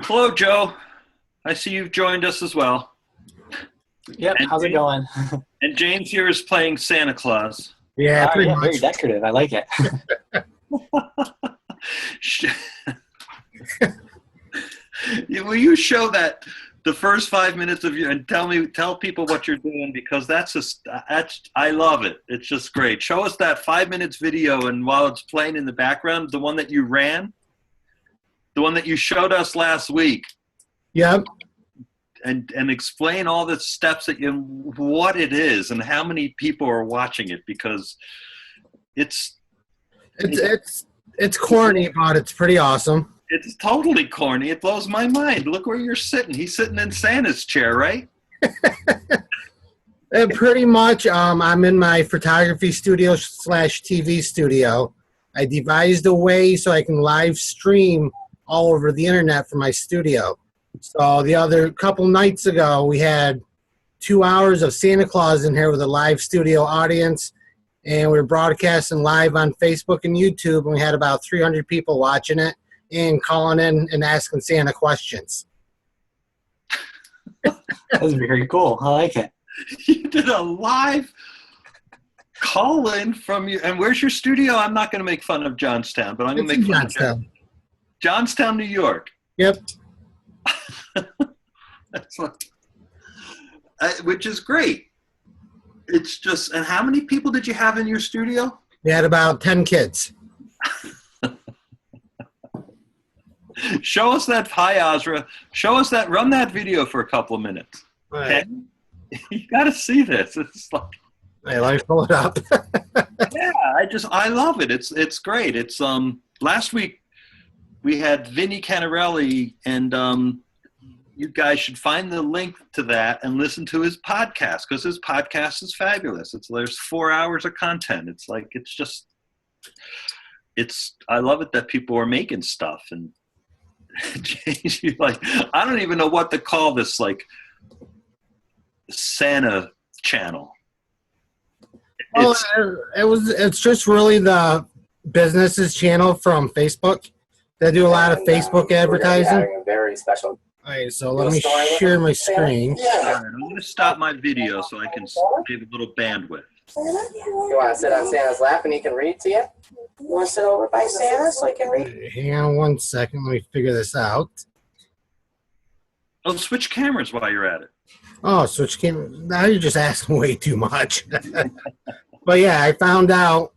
Hello, Joe. I see you've joined us as well. Yep, And how's it going? And James here is playing Santa Claus. Yeah, pretty much. Very decorative. I like it. Will you show that the first 5 minutes of you and tell people what you're doing, because I love it. It's just great. Show us that 5 minutes video, and while it's playing in the background, the one that you ran, the one that you showed us last week. Yep. And explain all the steps what it is and how many people are watching it, because it's corny, but it's pretty awesome. It's totally corny. It blows my mind. Look where you're sitting. He's sitting in Santa's chair, right? And pretty much, I'm in my photography studio / TV studio. I devised a way so I can live stream all over the internet from my studio. So the other couple nights ago, we had 2 hours of Santa Claus in here with a live studio audience, and we were broadcasting live on Facebook and YouTube, and we had about 300 people watching it and calling in and asking Santa questions. That's very cool. I like it. You did a live call-in from you. And where's your studio? I'm not going to make fun of Johnstown, but I'm going to make fun of Johnstown, New York. Yep. That's which is great. It's just, and how many people did you have in your studio? We had about 10 kids. Show us that. Hi, Ozra. Show us that. Run that video for a couple of minutes. Right. Okay? You got to see this. It's like, hey, let me pull it up. yeah, I love it. It's great. It's last week we had Vinny Canarelli, and you guys should find the link to that and listen to his podcast, because his podcast is fabulous. There's 4 hours of content. I love it that people are making stuff. And James, I don't even know what to call this, like Santa channel. It's just really the business's channel from Facebook. They do a lot of Facebook advertising. Very special. All right, so let me share my screen. All right, I'm going to stop my video so I can save a little bandwidth. You want to sit on Santa's lap and he can read to you? You want to sit over by Santa so he can read? Hang on 1 second. Let me figure this out. Oh, switch cameras while you're at it. Oh, switch camera. Now you're just asking way too much. But yeah, I found out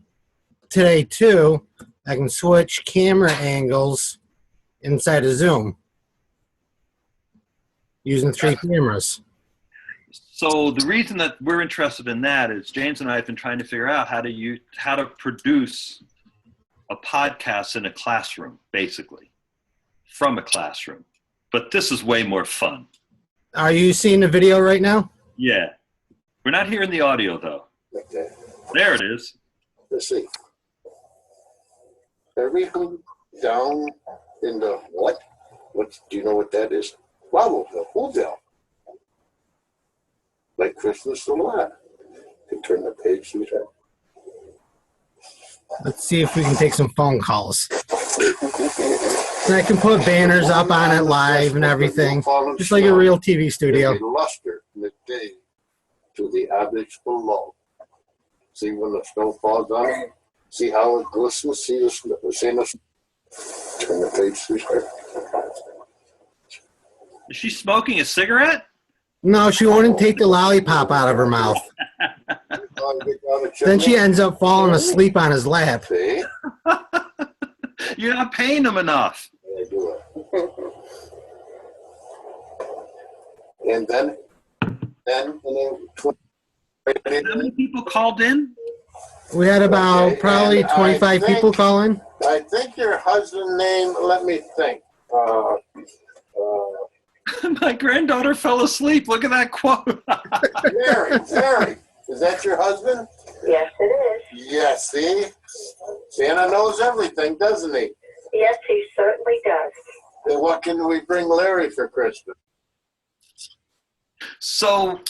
today too, I can switch camera angles inside of Zoom using 3 cameras. So the reason that we're interested in that is James and I have been trying to figure out how to produce a podcast in a classroom, basically, from a classroom. But this is way more fun. Are you seeing the video right now? Yeah. We're not hearing the audio, though. Okay. There it is. Let's see. Everything down in the what? What do you know what that is? Wobbleville, Whoville. Like Christmas a lot. You turn the page to that. Let's see if we can take some phone calls. And I can put banners up on it live and everything, just like a real TV studio. Luster in the day to the objects below. See when the snow falls on it? See how it glistens? See the snow? Turn the page to her. Is she smoking a cigarette? No, she wouldn't take the lollipop out of her mouth. Then she ends up falling asleep on his lap. See? You're not paying him enough. I do it. And then, How many people called in? We had about probably 25 people call in. I think your husband's name, let me think. My granddaughter fell asleep. Look at that quote. Mary, is that your husband? Yes, it is. Yes, see? Santa knows everything, doesn't he? Yes, he certainly does. And what can we bring Larry for Christmas? So,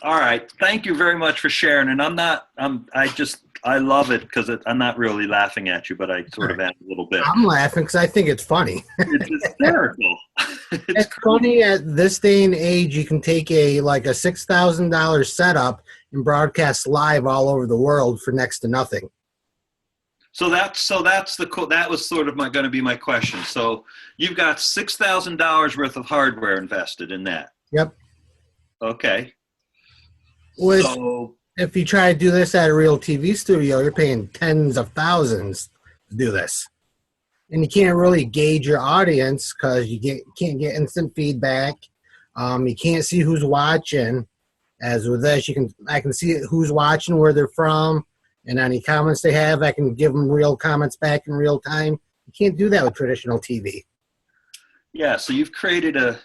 all right. Thank you very much for sharing. And I love it because I'm not really laughing at you, but I sort of am a little bit. I'm laughing because I think it's funny. It's hysterical. It's funny at this day and age, you can take a $6,000 setup and broadcast live all over the world for next to nothing. So that's that was sort of going to be my question. So you've got $6,000 worth of hardware invested in that. Yep. Okay. Which, so if you try to do this at a real TV studio, you're paying tens of thousands to do this. And you can't really gauge your audience because you can't get instant feedback. You can't see who's watching. As with this, I can see who's watching, where they're from, and any comments they have, I can give them real comments back in real time. You can't do that with traditional TV. yeah, so you've created a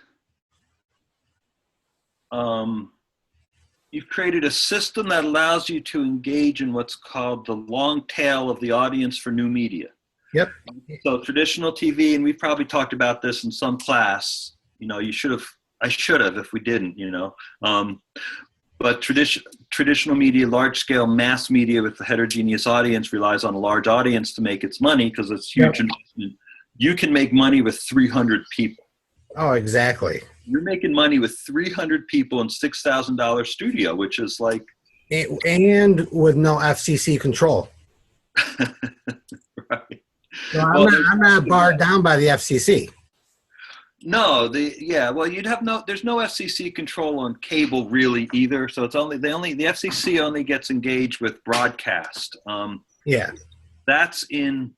system that allows you to engage in what's called the long tail of the audience for new media. Yep. So traditional TV, and we've probably talked about this in some class. I should have if we didn't. But traditional media, large-scale mass media with a heterogeneous audience relies on a large audience to make its money because it's huge investment. You can make money with 300 people. Oh, exactly. You're making money with 300 people in $6,000 studio, which is like... And with no FCC control. Right. So I'm not barred down by the FCC. No, there's no FCC control on cable really either. So it's the FCC only gets engaged with broadcast. Yeah. That's in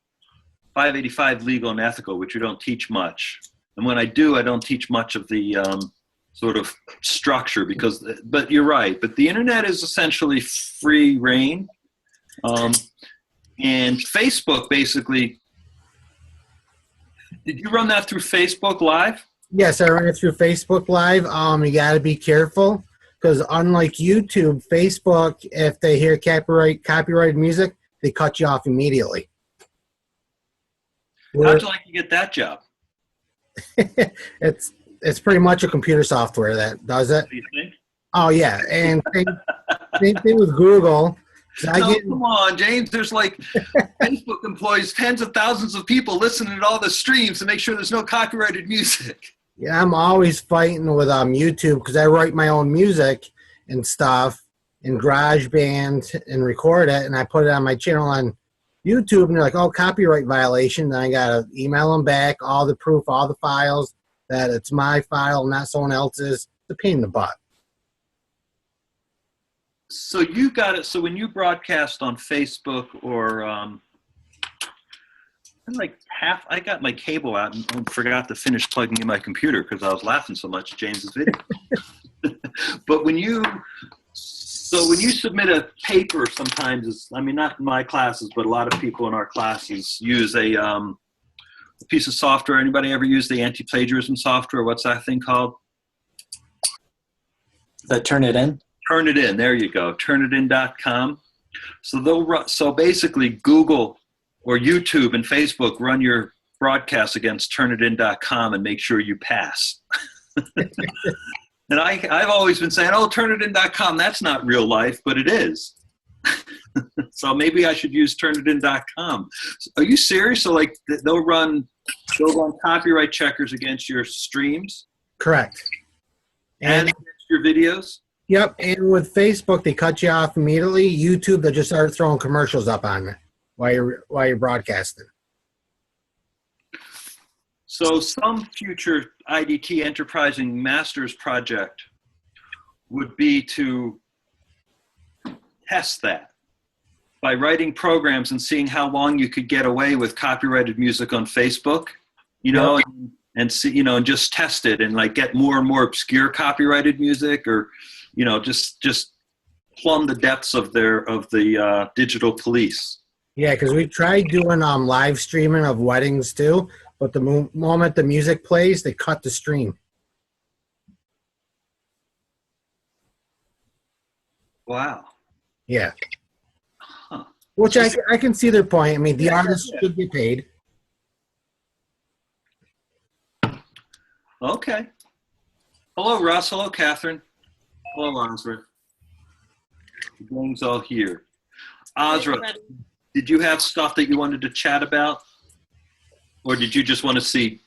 585 legal and ethical, which we don't teach much. And when I do, I don't teach much of the sort of structure but you're right. But the internet is essentially free reign. And Facebook basically, did you run that through Facebook Live? Yes, I ran it through Facebook Live. You got to be careful because unlike YouTube, Facebook, if they hear copyrighted music, they cut you off immediately. How'd you like to get that job? It's pretty much a computer software that does it. Do you think? Oh yeah, and same thing with Google. Come on, James. There's Facebook employs tens of thousands of people listening to all the streams to make sure there's no copyrighted music. Yeah, I'm always fighting with YouTube because I write my own music and stuff in GarageBand and record it, and I put it on my channel on YouTube, and they're like, "Oh, copyright violation." Then I gotta email them back all the proof, all the files that it's my file, not someone else's. It's a pain in the butt. So you got it. So when you broadcast on Facebook or I got my cable out and forgot to finish plugging in my computer because I was laughing so much at James's video. But when you submit a paper, sometimes not in my classes, but a lot of people in our classes use a piece of software. Anybody ever use the anti-plagiarism software? What's that thing called? The Turnitin? Turnitin, there you go, Turnitin.com. So basically Google or YouTube and Facebook run your broadcast against Turnitin.com and make sure you pass. And I've always been saying, oh, Turnitin.com, that's not real life, but it is. So maybe I should use Turnitin.com. Are you serious? So they'll run copyright checkers against your streams? Correct. And against your videos? Yep, and with Facebook, they cut you off immediately. YouTube, they just start throwing commercials up on it while you're broadcasting. So some future IDT Enterprising Masters project would be to test that by writing programs and seeing how long you could get away with copyrighted music on Facebook, Yep. and see, and just test it and get more and more obscure copyrighted music, or just plumb the depths of the digital police. Yeah, because we tried doing live streaming of weddings too, but the moment the music plays, they cut the stream. Wow. Yeah. Huh. Which I can see their point. I mean, the artists should get paid. Okay. Hello, Russ. Hello, Catherine. Hello, Ozra. The gang's all here. Ozra, did you have stuff that you wanted to chat about? Or did you just want to see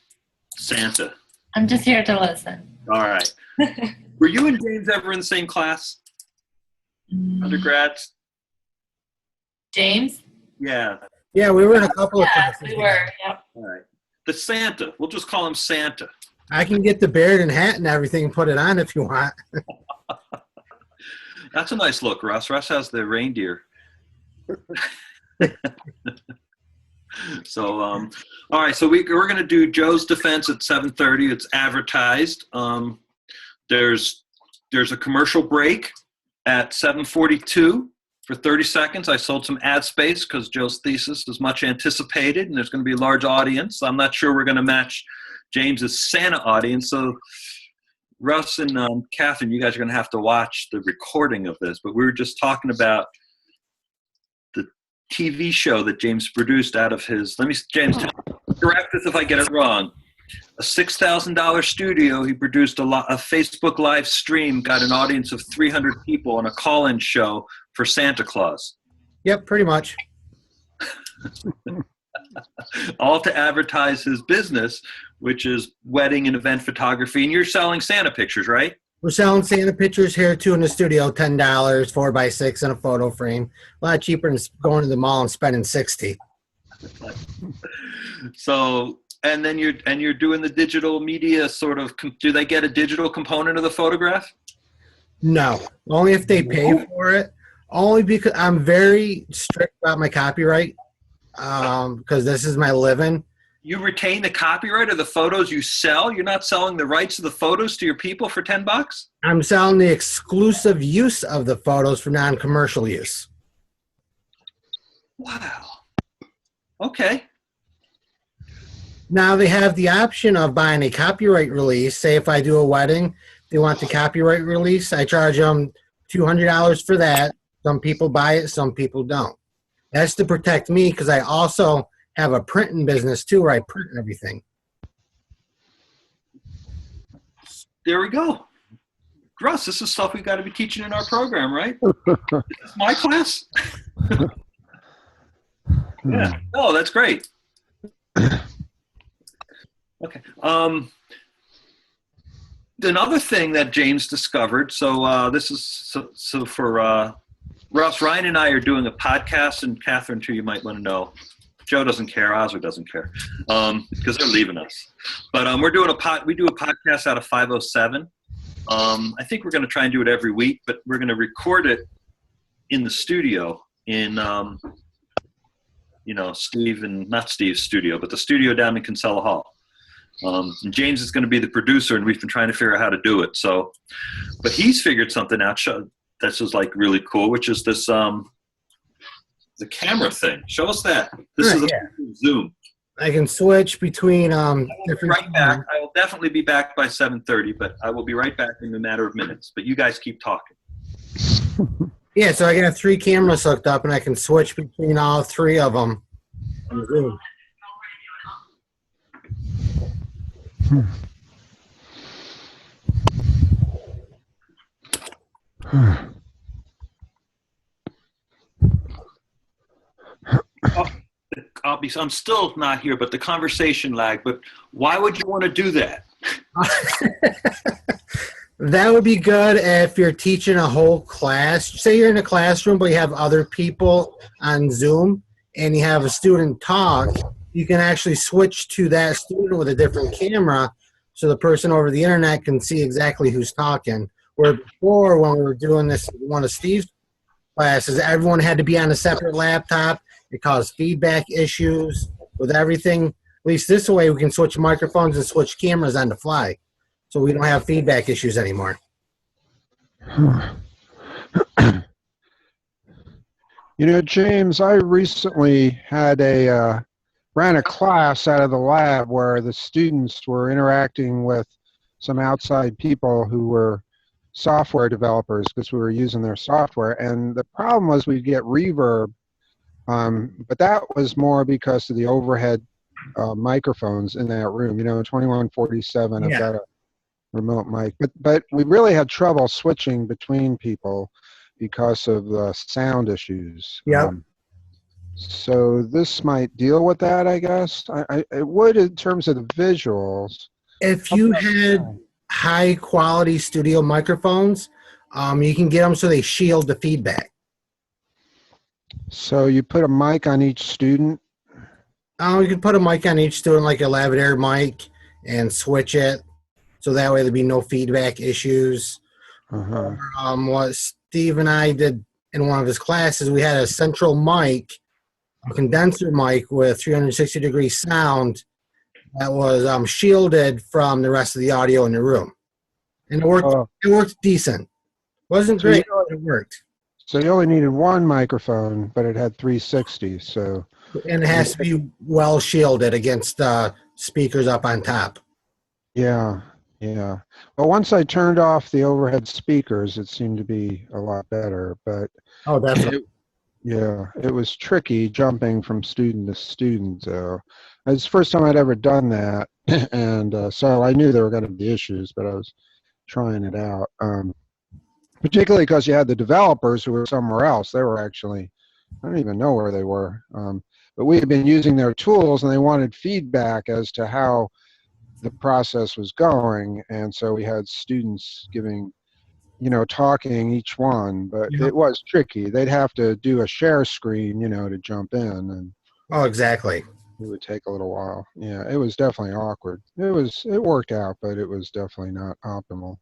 Santa? I'm just here to listen. All right. Were you and James ever in the same class? Undergrads? James? Yeah. Yeah, we were in a couple of Yes, classes. we were. Yep. All right. The Santa. We'll just call him Santa. I can get the beard and hat and everything and put it on if you want. That's a nice look, Russ. Russ has the reindeer. So, all right. So we're going to do Joe's defense at 7:30. It's advertised. There's a commercial break at 7:42 for 30 seconds. I sold some ad space because Joe's thesis is much anticipated, and there's going to be a large audience. I'm not sure we're going to match James's Santa audience. So Russ and Catherine, you guys are going to have to watch the recording of this. But we were just talking about the TV show that James produced out of his, James, correct us if I get it wrong. A $6,000 studio. He produced a Facebook live stream, got an audience of 300 people on a call-in show for Santa Claus. Yep, pretty much. All to advertise his business, which is wedding and event photography. And you're selling Santa pictures, right? We're selling Santa pictures here too in the studio, $10, 4x6 and a photo frame. A lot cheaper than going to the mall and spending $60. So, and then you're doing the digital media sort of. Do they get a digital component of the photograph? No, only if they pay for it. Only because I'm very strict about my copyright, because this is my living. You retain the copyright of the photos you sell? You're not selling the rights to the photos to your people for $10? I'm selling the exclusive use of the photos for non-commercial use. Wow. Okay. Now they have the option of buying a copyright release. Say if I do a wedding, they want the copyright release. I charge them $200 for that. Some people buy it, some people don't. That's to protect me because I also have a printing business too where I print everything. There we go. Russ, this is stuff we've got to be teaching in our program, right? This is my class? Yeah. Oh, that's great. Okay. Another thing that James discovered, so this is so for Russ, Ryan and I are doing a podcast, and Catherine too, you might want to know. Joe doesn't care, Osler doesn't care, because they're leaving us. But we do a podcast out of 507. I think we're going to try and do it every week, but we're going to record it in the studio in not Steve's studio, but the studio down in Kinsella Hall. And James is going to be the producer, and we've been trying to figure out how to do it. So, but he's figured something out that's just like really cool, which is this the camera thing. Show us that. This is a Zoom. I can switch between different. Right back. I will definitely be back by 7:30, but I will be right back in a matter of minutes. But you guys keep talking. Yeah, so I got 3 cameras hooked up, and I can switch between all 3 of them on Zoom. I'm still not here, but the conversation lag. But why would you want to do that? That would be good if you're teaching a whole class. Say you're in a classroom, but you have other people on Zoom, and you have a student talk. You can actually switch to that student with a different camera, so the person over the internet can see exactly who's talking. Where before, when we were doing this in one of Steve's classes, everyone had to be on a separate laptop. It caused feedback issues with everything. At least this way, we can switch microphones and switch cameras on the fly, so we don't have feedback issues anymore. James, I recently had ran a class out of the lab where the students were interacting with some outside people who were software developers because we were using their software. And the problem was we'd get reverb, but that was more because of the overhead microphones in that room. 2147, I've got a remote mic. But we really had trouble switching between people because of the sound issues. Yeah. So this might deal with that, I guess. It would in terms of the visuals. If you had high quality studio microphones, you can get them so they shield the feedback. So you put a mic on each student? You could put a mic on each student, like a lavalier mic, and switch it so that way there'd be no feedback issues. Uh-huh. What Steve and I did in one of his classes, we had a central mic, a condenser mic with 360-degree sound that was shielded from the rest of the audio in the room, and it worked. Oh, It worked decent. Wasn't so you, great, but it worked. so you only needed one microphone, but it had 360. So And it has to be well shielded against speakers up on top. yeah, yeah. Well, once I turned off the overhead speakers, it seemed to be a lot better. But Oh, definitely. yeah, it was tricky jumping from student to student. So it's the first time I'd ever done that, and so I knew there were going to be issues, but I was trying it out. Particularly because you had the developers who were somewhere else. They were actually, I don't even know where they were. But we had been using their tools, and they wanted feedback as to how the process was going. And so we had students giving, talking each one, but Yeah. it was tricky. They'd have to do a share screen, to jump in, and Oh, exactly. it would take a little while. Yeah, it was definitely awkward. It worked out, but it was definitely not optimal.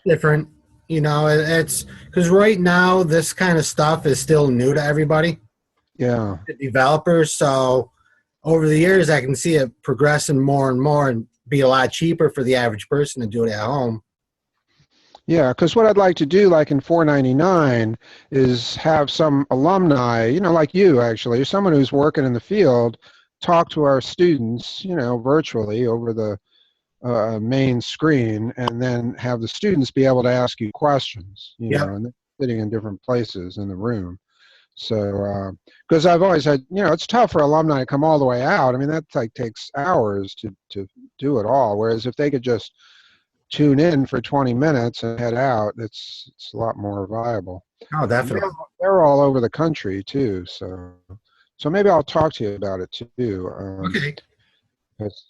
Different. It's because right now this kind of stuff is still new to everybody, Yeah. the developers. So over the years, I can see it progressing more and more and be a lot cheaper for the average person to do it at home. Yeah, because what I'd like to do, like in 499, is have some alumni, like you actually, someone who's working in the field, talk to our students, virtually over the main screen, and then have the students be able to ask you questions, Yep. and they're sitting in different places in the room. So, because I've always had, it's tough for alumni to come all the way out. I mean, that takes hours to do it all. Whereas if they could just tune in for 20 minutes and head out, it's a lot more viable. Oh, And definitely. they're all over the country too, so maybe I'll talk to you about it too. Okay. 'Cause,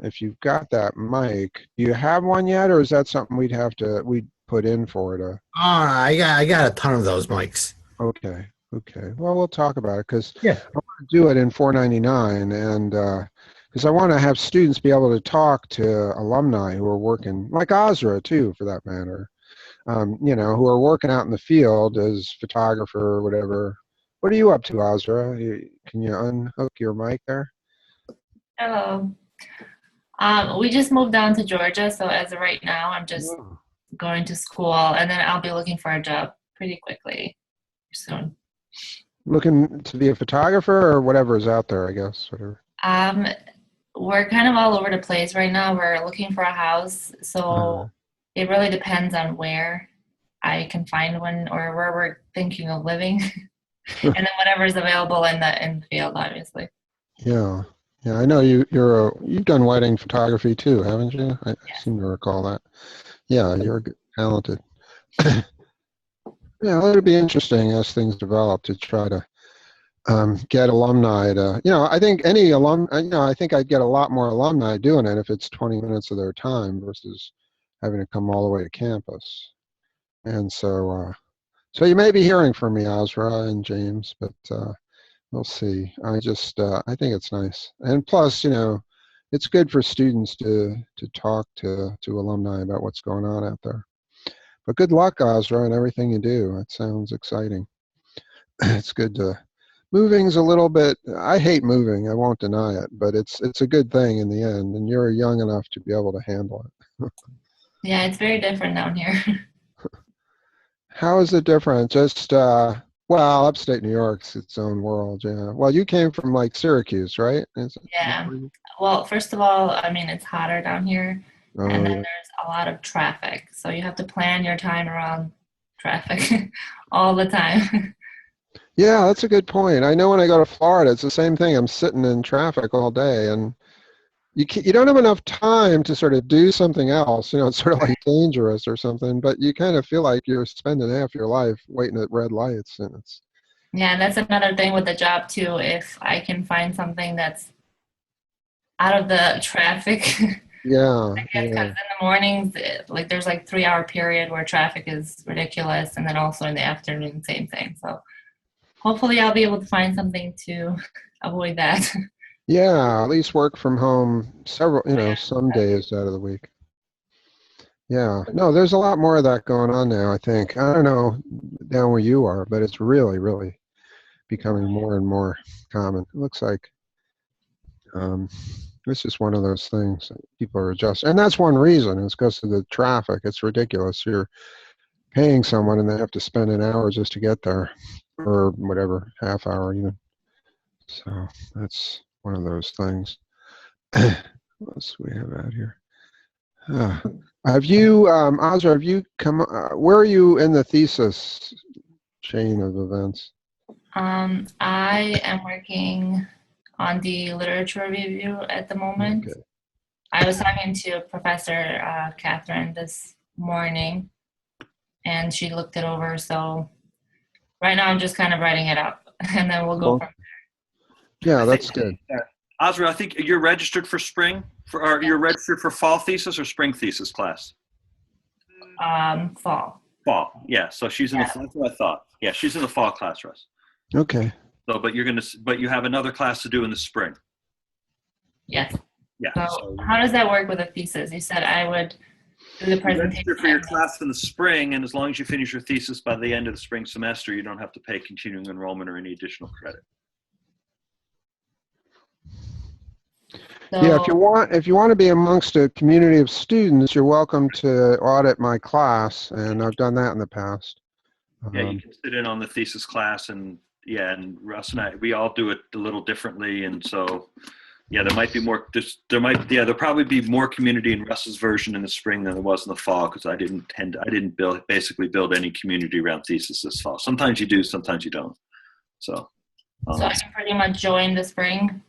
if you've got that mic, do you have one yet, or is that something we'd put in for it? I got a ton of those mics. Okay, okay. Well, we'll talk about it because Yeah. I want to do it in 499, and because I want to have students be able to talk to alumni who are working, like Ozra too, for that matter. Who are working out in the field as photographer or whatever. What are you up to, Ozra? Can you unhook your mic there? Hello. We just moved down to Georgia, so as of right now, I'm just Oh. going to school, and then I'll be looking for a job pretty quickly soon. Looking to be a photographer or whatever is out there, I guess. Whatever. Um, we're kind of all over the place right now. We're looking for a house, so it really depends on where I can find one or where we're thinking of living, and then whatever's available in the field, obviously. Yeah. Yeah, I know you've done wedding photography too, haven't you? I seem to recall that. Yeah, you're talented. Yeah, it'll be interesting as things develop to try to get alumni to, I think any I think I'd get a lot more alumni doing it if it's 20 minutes of their time versus having to come all the way to campus. And so you may be hearing from me, Azra and James, but we'll see. I think it's nice. And plus, it's good for students to talk to alumni about what's going on out there. But good luck, Azra, and everything you do. It sounds exciting. It's good to moving's a little bit. I hate moving. I won't deny it, but it's a good thing in the end. And you're young enough to be able to handle it. Yeah, it's very different down here. How is it different? Just well, upstate New York's its own world. Yeah. Well, you came from like Syracuse, right? Yeah. Well, first of all, I mean, it's hotter down here, Oh, and then yeah. there's a lot of traffic. So you have to plan your time around traffic all the time. Yeah, that's a good point. I know when I go to Florida, it's the same thing. I'm sitting in traffic all day, and you don't have enough time to sort of do something else. It's sort of like dangerous or something, but you kind of feel like you're spending half your life waiting at red lights, and it's Yeah, and that's another thing with the job too. If I can find something that's out of the traffic, Yeah, I guess because yeah. in the mornings, like there's like 3 hour period where traffic is ridiculous, and then also in the afternoon, same thing. So hopefully I'll be able to find something to avoid that. Yeah, at least work from home several, some days out of the week. Yeah. No, there's a lot more of that going on now, I think. I don't know down where you are, but it's really, really becoming more and more common. It looks like um, it's just one of those things that people are adjusting. And that's one reason, is because of the traffic. It's ridiculous. You're paying someone and they have to spend an hour just to get there, or whatever, half hour even. So that's one of those things. What else do we have out here? Have you, Ozra, have you where are you in the thesis chain of events? I am working on the literature review at the moment. Okay. I was talking to Professor Catherine this morning, and she looked it over. So right now I'm just kind of writing it up, and then we'll go from Yeah, that's good. Ozra, I think you're registered for spring, or you're registered for fall thesis or spring thesis class? fall. Fall, yeah. So she's in the, that's what I thought. Yeah, she's in the fall class, Russ. Okay. So, but you have another class to do in the spring. Yes. Yeah. So how does that work with a thesis? You said I would do the You presentation. register for your class in the spring, and as long as you finish your thesis by the end of the spring semester, you don't have to pay continuing enrollment or any additional credit. So, Yeah, if you want to be amongst a community of students, you're welcome to audit my class, and I've done that in the past. Yeah, you can sit in on the thesis class, and and Russ and I, we all do it a little differently, and so yeah, there might be more. There'll probably be more community in Russ's version in the spring than there was in the fall, because I didn't basically build any community around thesis this fall. Sometimes you do, sometimes you don't. So I can pretty much join the spring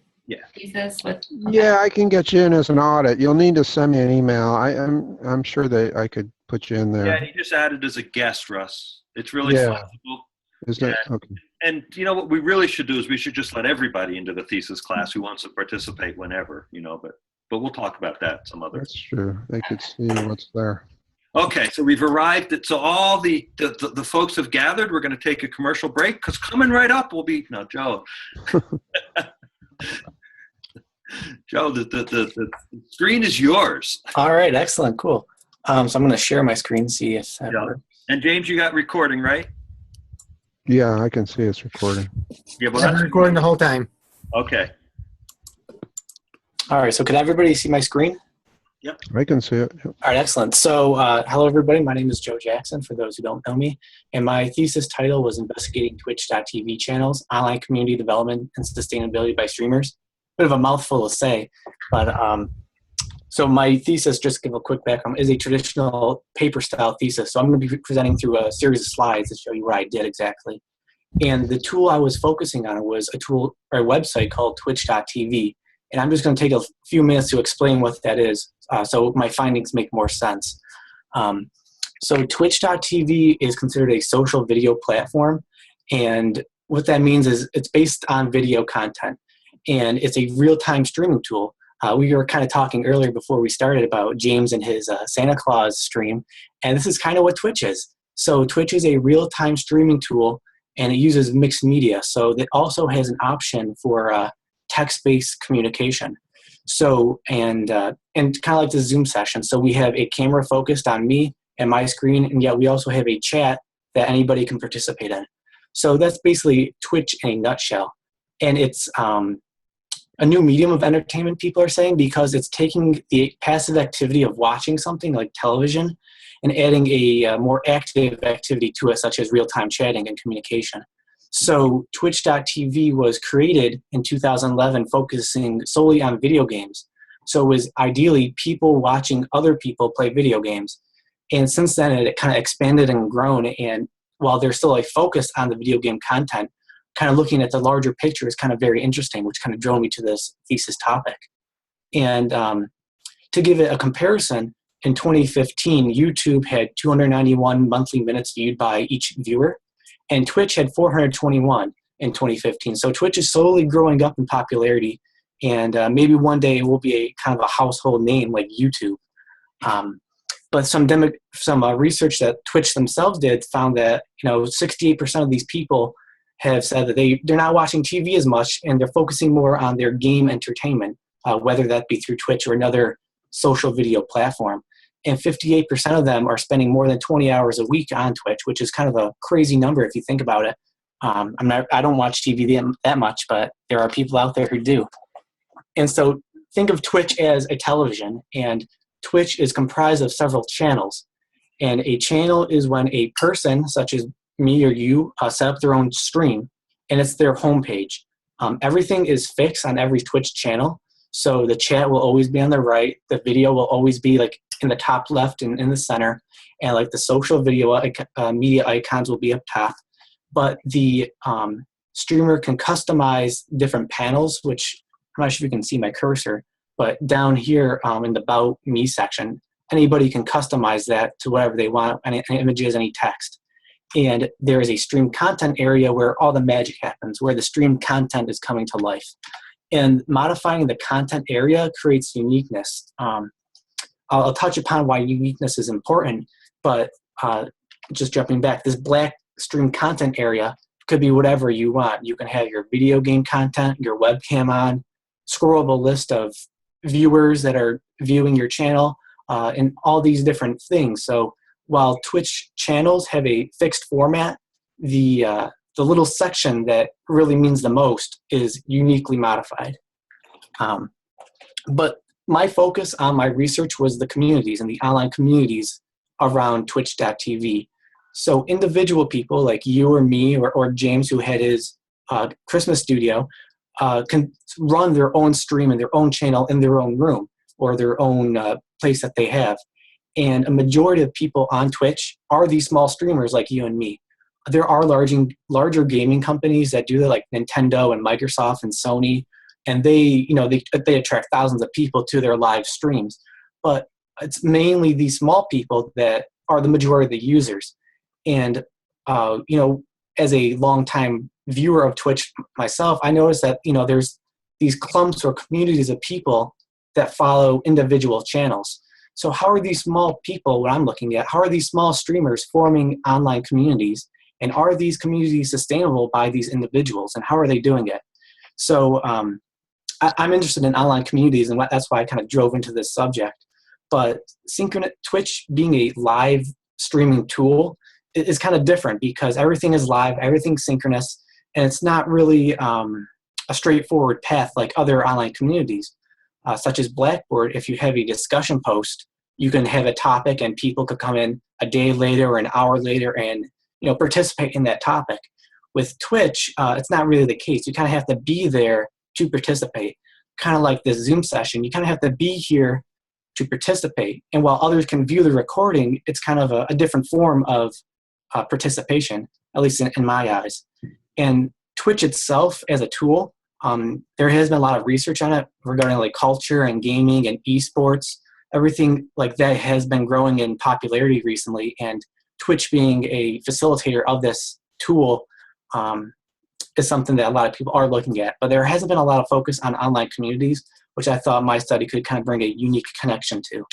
thesis with. Okay. Yeah, I can get you in as an audit. You'll need to send me an email. I'm sure that I could put you in there. Yeah, you just added as a guest, Russ. It's really flexible. Is that okay? And you know what we really should do is we should just let everybody into the thesis class who wants to participate whenever, but we'll talk about that some other. That's true. They could see what's there. Okay, so we've arrived at, so all the folks have gathered. We're going to take a commercial break, because coming right up will be, no, Joe. Joe, the screen is yours. All right, excellent, cool. So I'm going to share my screen, see if that works. And James, you got recording, right? Yeah, I can see it's recording. Yeah, well, I've that's been recording the whole time. okay. All right, so could everybody see my screen? I can see it. Yep. All right, excellent. So hello, everybody. My name is Joe Jackson, for those who don't know me. And my thesis title was Investigating Twitch.tv Channels, Online Community Development and Sustainability by Streamers. Bit of a mouthful to say, but so my thesis, just to give a quick background, is a traditional paper-style thesis. So I'm going to be presenting through a series of slides to show you what I did exactly. And the tool I was focusing on was a tool or a website called Twitch.tv. And I'm just going to take a few minutes to explain what that is, so my findings make more sense. So Twitch.tv is considered a social video platform. And what that means is it's based on video content. And it's a real-time streaming tool. We were kind of talking earlier before we started about James and his Santa Claus stream, and this is kind of what Twitch is. So Twitch is a real-time streaming tool, and it uses mixed media. So it also has an option for text-based communication. So and kind of like the Zoom session. So we have a camera focused on me and my screen, and yet we also have a chat that anybody can participate in. So that's basically Twitch in a nutshell, and it's a new medium of entertainment, people are saying, because it's taking the passive activity of watching something like television and adding a more active activity to it, such as real-time chatting and communication. So Twitch.tv was created in 2011, focusing solely on video games. So it was ideally people watching other people play video games. And since then, it kind of expanded and grown. And while there's still a focus on the video game content, kind of looking at the larger picture is kind of very interesting, which kind of drove me to this thesis topic. And to give it a comparison, in 2015, YouTube had 291 monthly minutes viewed by each viewer, and Twitch had 421 in 2015. So Twitch is slowly growing up in popularity, And maybe one day it will be a kind of a household name like YouTube. But some research that Twitch themselves did found that 68% of these people have said that they're not watching TV as much, and they're focusing more on their game entertainment, whether that be through Twitch or another social video platform. And 58% of them are spending more than 20 hours a week on Twitch, which is kind of a crazy number if you think about it. I don't watch TV that much, but there are people out there who do. And so think of Twitch as a television, and Twitch is comprised of several channels. And a channel is when a person, such as me or you, set up their own stream, and it's their homepage. Everything is fixed on every Twitch channel. So the chat will always be on the right. The video will always be like in the top left and in the center. And like the social video media icons will be up top. But the streamer can customize different panels, which I'm not sure if you can see my cursor, but down here in the About Me section, anybody can customize that to whatever they want, any images, any text. And there is a stream content area where all the magic happens, where the stream content is coming to life. And modifying the content area creates uniqueness. I'll touch upon why uniqueness is important, but just jumping back, this black stream content area could be whatever you want. You can have your video game content, your webcam on, scrollable list of viewers that are viewing your channel, and all these different things. So while Twitch channels have a fixed format, the little section that really means the most is uniquely modified. But my focus on my research was the communities and the online communities around twitch.tv. So individual people like you or me or James, who had his Christmas studio, can run their own stream and their own channel in their own room or their own place that they have. And a majority of people on Twitch are these small streamers like you and me. There are larger gaming companies that do that, like Nintendo and Microsoft and Sony, and they attract thousands of people to their live streams. But it's mainly these small people that are the majority of the users. And as a longtime viewer of Twitch myself, I noticed that there's these clumps or communities of people that follow individual channels. So how are these small people, what I'm looking at, how are these small streamers forming online communities? And are these communities sustainable by these individuals? And how are they doing it? So I'm interested in online communities, and that's why I kind of drove into this subject. But Twitch being a live streaming tool is kind of different because everything is live, everything's synchronous, and it's not really a straightforward path like other online communities, such as Blackboard. If you have a discussion post, you can have a topic and people could come in a day later or an hour later and participate in that topic. With Twitch, it's not really the case. You kind of have to be there to participate. Kind of like this Zoom session, you kind of have to be here to participate. And while others can view the recording, it's kind of a different form of participation, at least in my eyes. And Twitch itself as a tool, there has been a lot of research on it regarding like culture and gaming and esports. Everything like that has been growing in popularity recently, and Twitch being a facilitator of this tool is something that a lot of people are looking at. But there hasn't been a lot of focus on online communities, which I thought my study could kind of bring a unique connection to.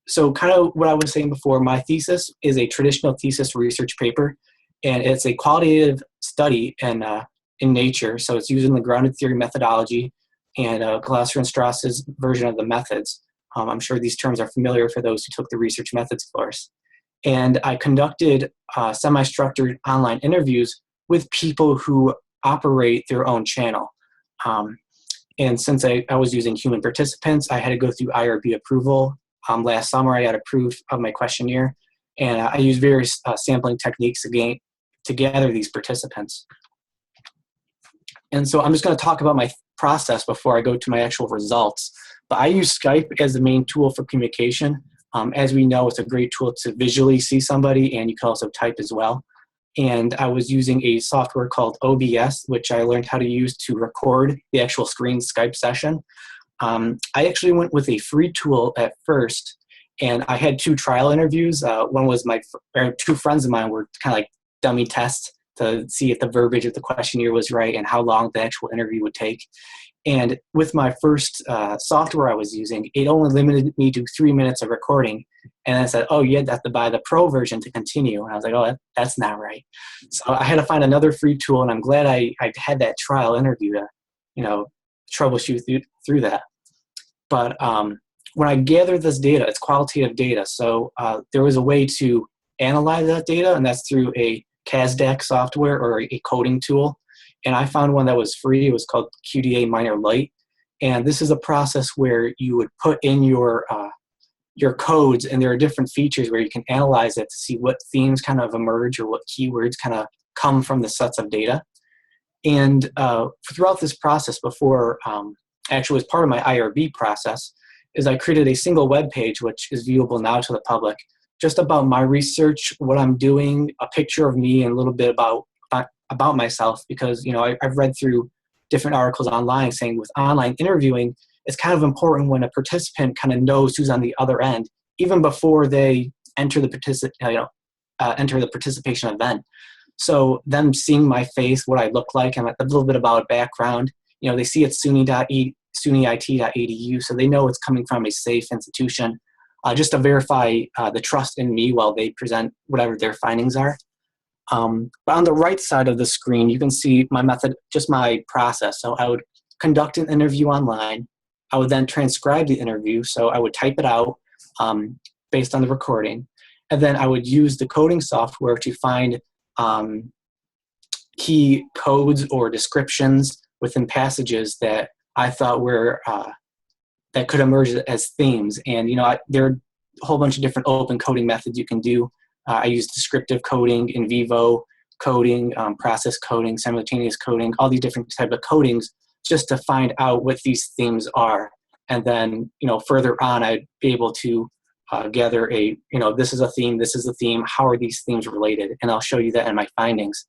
So kind of what I was saying before, my thesis is a traditional thesis research paper, and it's a qualitative study in nature. So it's using the grounded theory methodology and Glasser and Strauss's version of the methods. I'm sure these terms are familiar for those who took the research methods course. And I conducted semi-structured online interviews with people who operate their own channel. And since I was using human participants, I had to go through IRB approval. Last summer, I got approved of my questionnaire, and I used various sampling techniques to gather these participants. And so I'm just going to talk about my process before I go to my actual results. But I use Skype as the main tool for communication. As we know, it's a great tool to visually see somebody, and you can also type as well. And I was using a software called OBS, which I learned how to use to record the actual screen Skype session. I actually went with a free tool at first, and I had 2 trial interviews. One was 2 friends of mine were kind of like dummy tests to see if the verbiage of the questionnaire was right and how long the actual interview would take. And with my first software I was using, it only limited me to 3 minutes of recording. And I said, oh, you have to buy the pro version to continue. And I was like, oh, that's not right. So I had to find another free tool, and I'm glad I had that trial interview to, troubleshoot through that. But when I gathered this data, it's qualitative data. So there was a way to analyze that data, and that's through a CASDAC software or a coding tool. And I found one that was free. It was called QDA Miner Lite. And this is a process where you would put in your codes, and there are different features where you can analyze it to see what themes kind of emerge or what keywords kind of come from the sets of data. And throughout this process, before actually as part of my IRB process, is I created a single web page, which is viewable now to the public, just about my research, what I'm doing, a picture of me, and a little bit about myself, because I've read through different articles online saying with online interviewing, it's kind of important when a participant kind of knows who's on the other end, even before they enter the participation event. So them seeing my face, what I look like, and a little bit about background, they see it's SUNYit.edu, so they know it's coming from a safe institution, just to verify the trust in me while they present whatever their findings are. But on the right side of the screen, you can see my method, just my process. So I would conduct an interview online. I would then transcribe the interview. So I would type it out based on the recording. And then I would use the coding software to find key codes or descriptions within passages that I thought were that could emerge as themes. And there are a whole bunch of different open coding methods you can do. I use descriptive coding, in vivo coding, process coding, simultaneous coding, all these different types of codings, just to find out what these themes are. And then further on, I'd be able to gather this is a theme, this is a theme, how are these themes related? And I'll show you that in my findings.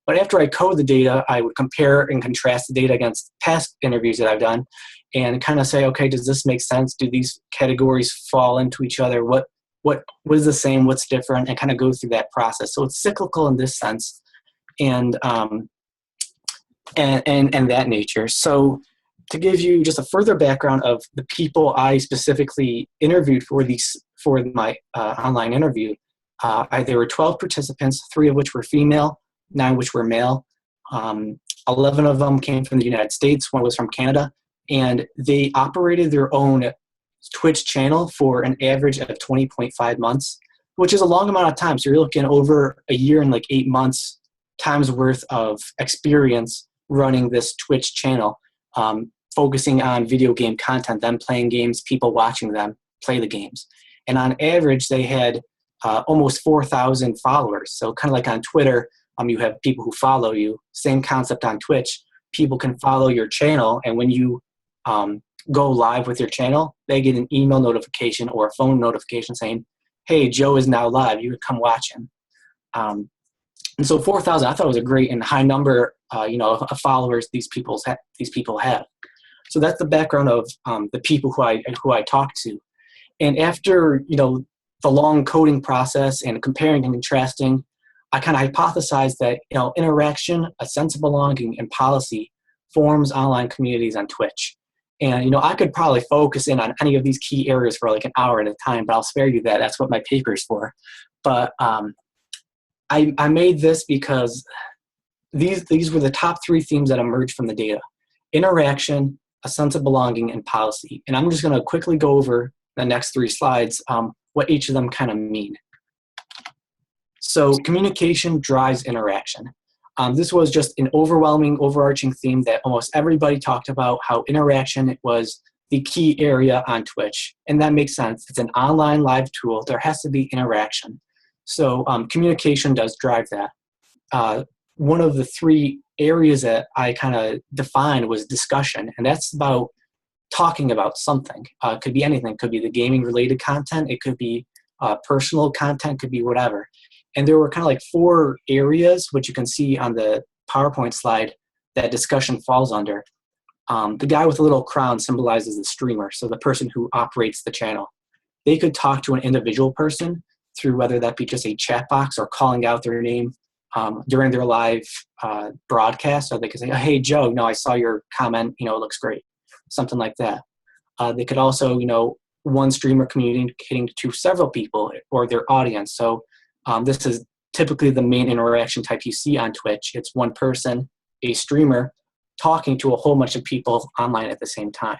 But after I code the data, I would compare and contrast the data against past interviews that I've done and kind of say, okay, does this make sense? Do these categories fall into each other? What is the same? What's different? And kind of go through that process. So it's cyclical in this sense and that nature. So to give you just a further background of the people I specifically interviewed for my online interview, there were 12 participants, 3 of which were female, 9 which were male. 11 of them came from the United States, 1 was from Canada, and they operated their own Twitch channel for an average of 20.5 months, which is a long amount of time. So you're looking over a year and 8 months times worth of experience running this Twitch channel, focusing on video game content, them playing games, people watching them play the games. And on average, they had almost 4,000 followers. So kind of like on Twitter, you have people who follow you. Same concept on Twitch. People can follow your channel, and when you go live with your channel, they get an email notification or a phone notification saying, hey, Joe is now live. You can come watch him. And so 4,000, I thought was a great and high number, of followers these people have. So that's the background of the people who I talked to. And after, the long coding process and comparing and contrasting, I kind of hypothesized that, interaction, a sense of belonging, and policy forms online communities on Twitch. And, I could probably focus in on any of these key areas for an hour at a time, but I'll spare you that. That's what my paper is for. But I made this because these were the top 3 themes that emerged from the data: interaction, a sense of belonging, and policy. And I'm just going to quickly go over the next 3 slides, what each of them kind of mean. So communication drives interaction. This was just an overwhelming, overarching theme that almost everybody talked about, how interaction was the key area on Twitch. And that makes sense. It's an online live tool. There has to be interaction. So communication does drive that. One of the 3 areas that I kind of defined was discussion. And that's about talking about something. It could be anything. It could be the gaming-related content. It could be personal content. It could be whatever. And there were kind of 4 areas, which you can see on the PowerPoint slide, that discussion falls under. The guy with the little crown symbolizes the streamer, so the person who operates the channel. They could talk to an individual person through whether that be just a chat box or calling out their name during their live broadcast, or they could say, oh, hey, Joe, I saw your comment, it looks great, something like that. They could also, one streamer communicating to several people or their audience. So this is typically the main interaction type you see on Twitch. It's one person, a streamer, talking to a whole bunch of people online at the same time.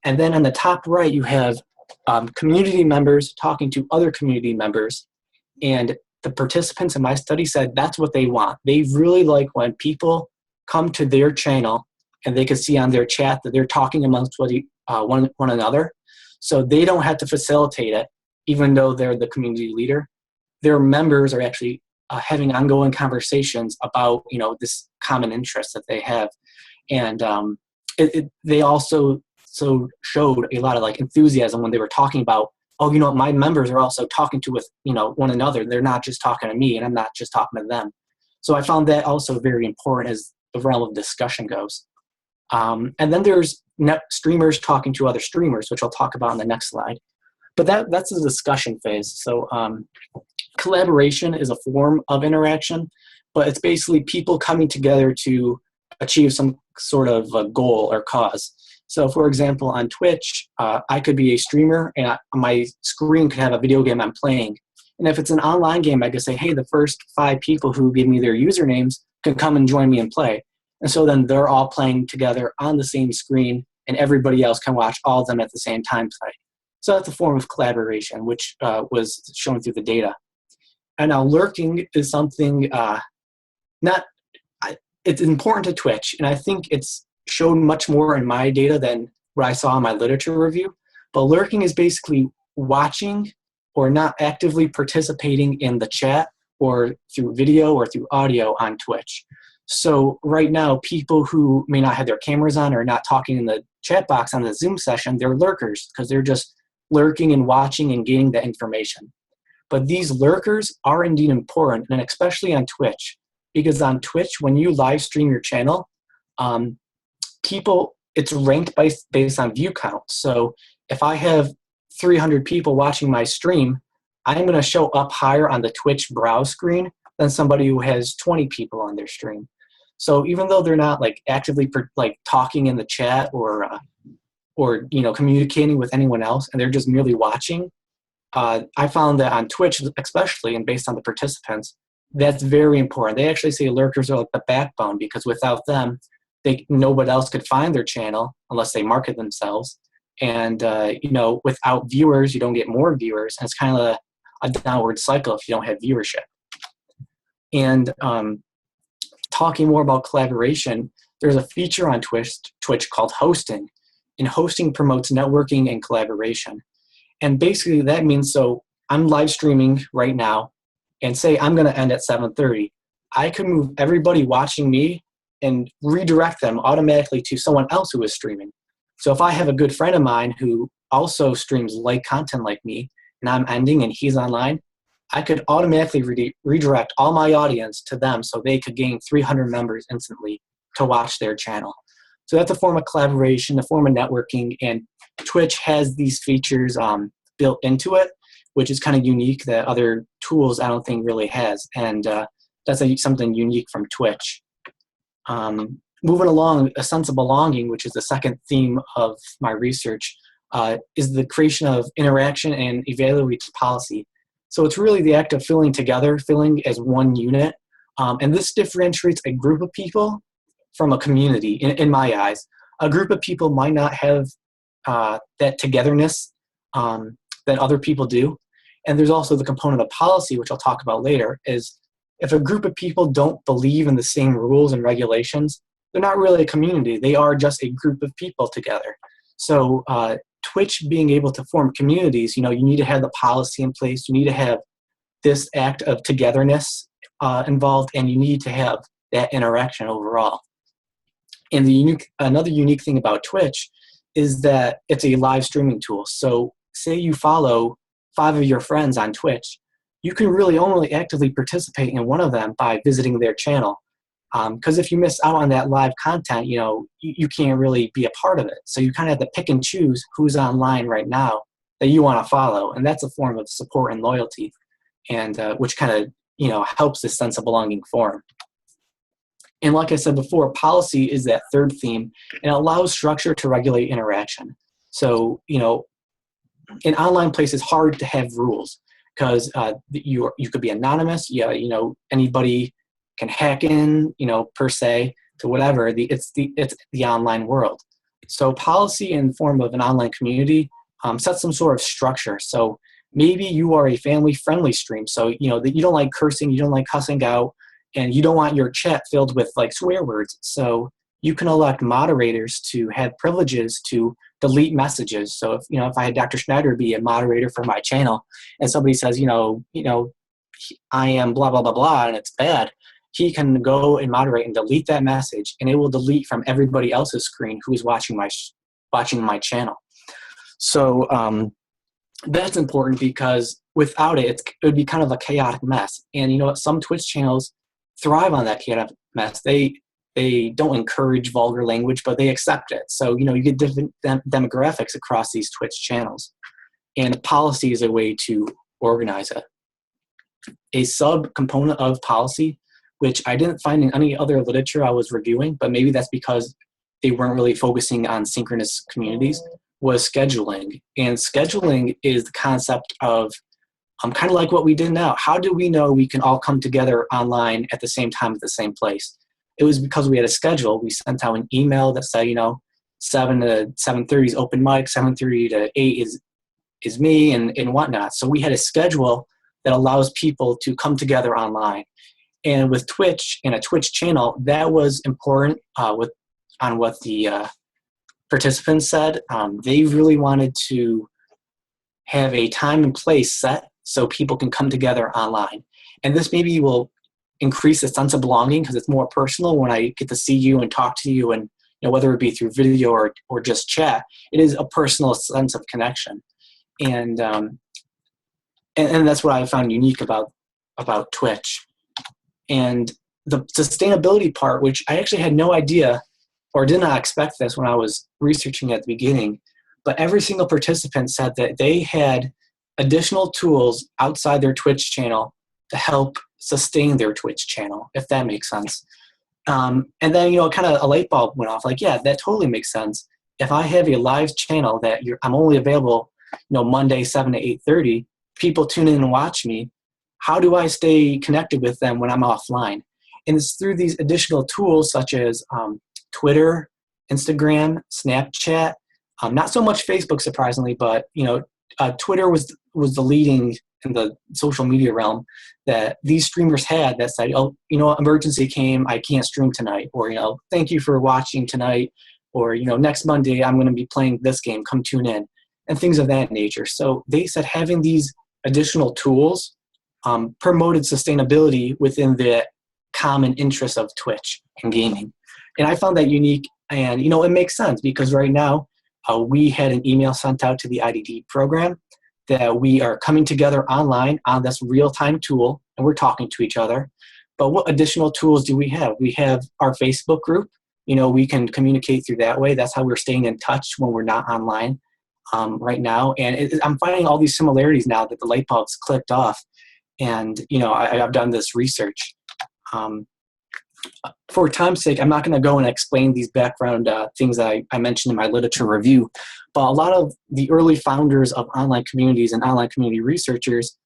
And then on the top right, you have community members talking to other community members. And the participants in my study said that's what they want. They really like when people come to their channel and they can see on their chat that they're talking amongst one another. So they don't have to facilitate it, even though they're the community leader. Their members are actually having ongoing conversations about, this common interest that they have. And they also showed a lot of enthusiasm when they were talking about, my members are also talking with one another. They're not just talking to me, and I'm not just talking to them. So I found that also very important as the realm of discussion goes. And then there's streamers talking to other streamers, which I'll talk about in the next slide. But that's the discussion phase. So collaboration is a form of interaction, but it's basically people coming together to achieve some sort of a goal or cause. So for example, on Twitch, I could be a streamer and my screen could have a video game I'm playing. And if it's an online game, I could say, hey, the first 5 people who give me their usernames can come and join me and play. And so then they're all playing together on the same screen and everybody else can watch all of them at the same time play. So that's a form of collaboration, which was shown through the data. And now lurking is something it's important to Twitch, and I think it's shown much more in my data than what I saw in my literature review. But lurking is basically watching or not actively participating in the chat or through video or through audio on Twitch. So right now, people who may not have their cameras on or not talking in the chat box on the Zoom session, they're lurkers because they're just lurking and watching and getting the information. But these lurkers are indeed important, and especially on Twitch, because on Twitch, when you live stream your channel, it's ranked based on view count. So if I have 300 people watching my stream, I'm going to show up higher on the Twitch browse screen than somebody who has 20 people on their stream. So even though they're not actively talking in the chat or communicating with anyone else, and they're just merely watching, I found that on Twitch especially, and based on the participants, that's very important. They actually say lurkers are like the backbone, because without them, nobody else could find their channel unless they market themselves. And without viewers, you don't get more viewers, and it's kind of a downward cycle if you don't have viewership. And talking more about collaboration, there's a feature on Twitch called hosting, and hosting promotes networking and collaboration. And basically that means, so I'm live streaming right now, and say I'm going to end at 7:30. I can move everybody watching me and redirect them automatically to someone else who is streaming. So if I have a good friend of mine who also streams content like me, and I'm ending and he's online, I could automatically redirect all my audience to them so they could gain 300 members instantly to watch their channel. So that's a form of collaboration, a form of networking, and Twitch has these features built into it, which is kind of unique that other tools I don't think really has. And that's something unique from Twitch. Moving along, a sense of belonging, which is the second theme of my research, is the creation of interaction and evaluates policy. So it's really the act of feeling together, feeling as one unit. And this differentiates a group of people from a community, in my eyes. A group of people might not have that togetherness that other people do. And there's also the component of policy, which I'll talk about later, is if a group of people don't believe in the same rules and regulations, they're not really a community. They are just a group of people together. So Twitch being able to form communities, you need to have the policy in place. You need to have this act of togetherness involved, and you need to have that interaction overall. And another unique thing about Twitch is that it's a live streaming tool. So say you follow 5 of your friends on Twitch, you can really only actively participate in one of them by visiting their channel. Because if you miss out on that live content, you can't really be a part of it. So you kind of have to pick and choose who's online right now that you want to follow. And that's a form of support and loyalty, and which kind of, helps this sense of belonging form. And like I said before, policy is that third theme, and allows structure to regulate interaction. So, in online place, it's hard to have rules because you could be anonymous. Yeah, anybody can hack in, per se, to whatever. It's the online world. So policy in the form of an online community sets some sort of structure. So maybe you are a family-friendly stream. So that you don't like cursing, you don't like cussing out, and you don't want your chat filled with like swear words. So you can elect moderators to have privileges to delete messages. So if I had Dr. Schneider be a moderator for my channel, and somebody says, I am blah blah blah blah, and it's bad, he can go and moderate and delete that message, and it will delete from everybody else's screen who is watching my channel. So that's important because without it, it would be kind of a chaotic mess. And some Twitch channels thrive on that chaotic mess. They don't encourage vulgar language, but they accept it. So, you get different demographics across these Twitch channels. And policy is a way to organize it. A sub-component of policy, which I didn't find in any other literature I was reviewing, but maybe that's because they weren't really focusing on synchronous communities, was scheduling. And scheduling is the concept of kind of like what we did now. How do we know we can all come together online at the same time at the same place? It was because we had a schedule. We sent out an email that said, 7 to 7:30 is open mic, 7:30 to 8 is me, and whatnot. So we had a schedule that allows people to come together online. And with Twitch and a Twitch channel, that was important on what the participants said. They really wanted to have a time and place set so people can come together online. And this maybe will increase a sense of belonging because it's more personal when I get to see you and talk to you, and whether it be through video or just chat, it is a personal sense of connection. And that's what I found unique about Twitch. And the sustainability part, which I actually had no idea or did not expect this when I was researching at the beginning, but every single participant said that they had additional tools outside their Twitch channel to help sustain their Twitch channel, if that makes sense. And then, kind of a light bulb went off, like, yeah, that totally makes sense. If I have a live channel that I'm only available, Monday, 7 to 8:30, people tune in and watch me, how do I stay connected with them when I'm offline? And it's through these additional tools such as Twitter, Instagram, Snapchat, not so much Facebook, surprisingly, but, Twitter was the leading in the social media realm that these streamers had that said, oh, emergency came, I can't stream tonight, or, thank you for watching tonight, or, next Monday I'm going to be playing this game, come tune in, and things of that nature. So they said having these additional tools promoted sustainability within the common interests of Twitch and gaming. And I found that unique, and, it makes sense because right now we had an email sent out to the IDT program that we are coming together online on this real-time tool, and we're talking to each other. But what additional tools do we have? We have our Facebook group. We can communicate through that way. That's how we're staying in touch when we're not online right now. And I'm finding all these similarities now that the light bulbs clicked off. And, I've done this research. For time's sake, I'm not going to go and explain these background things that I mentioned in my literature review, but a lot of the early founders of online communities and online community researchers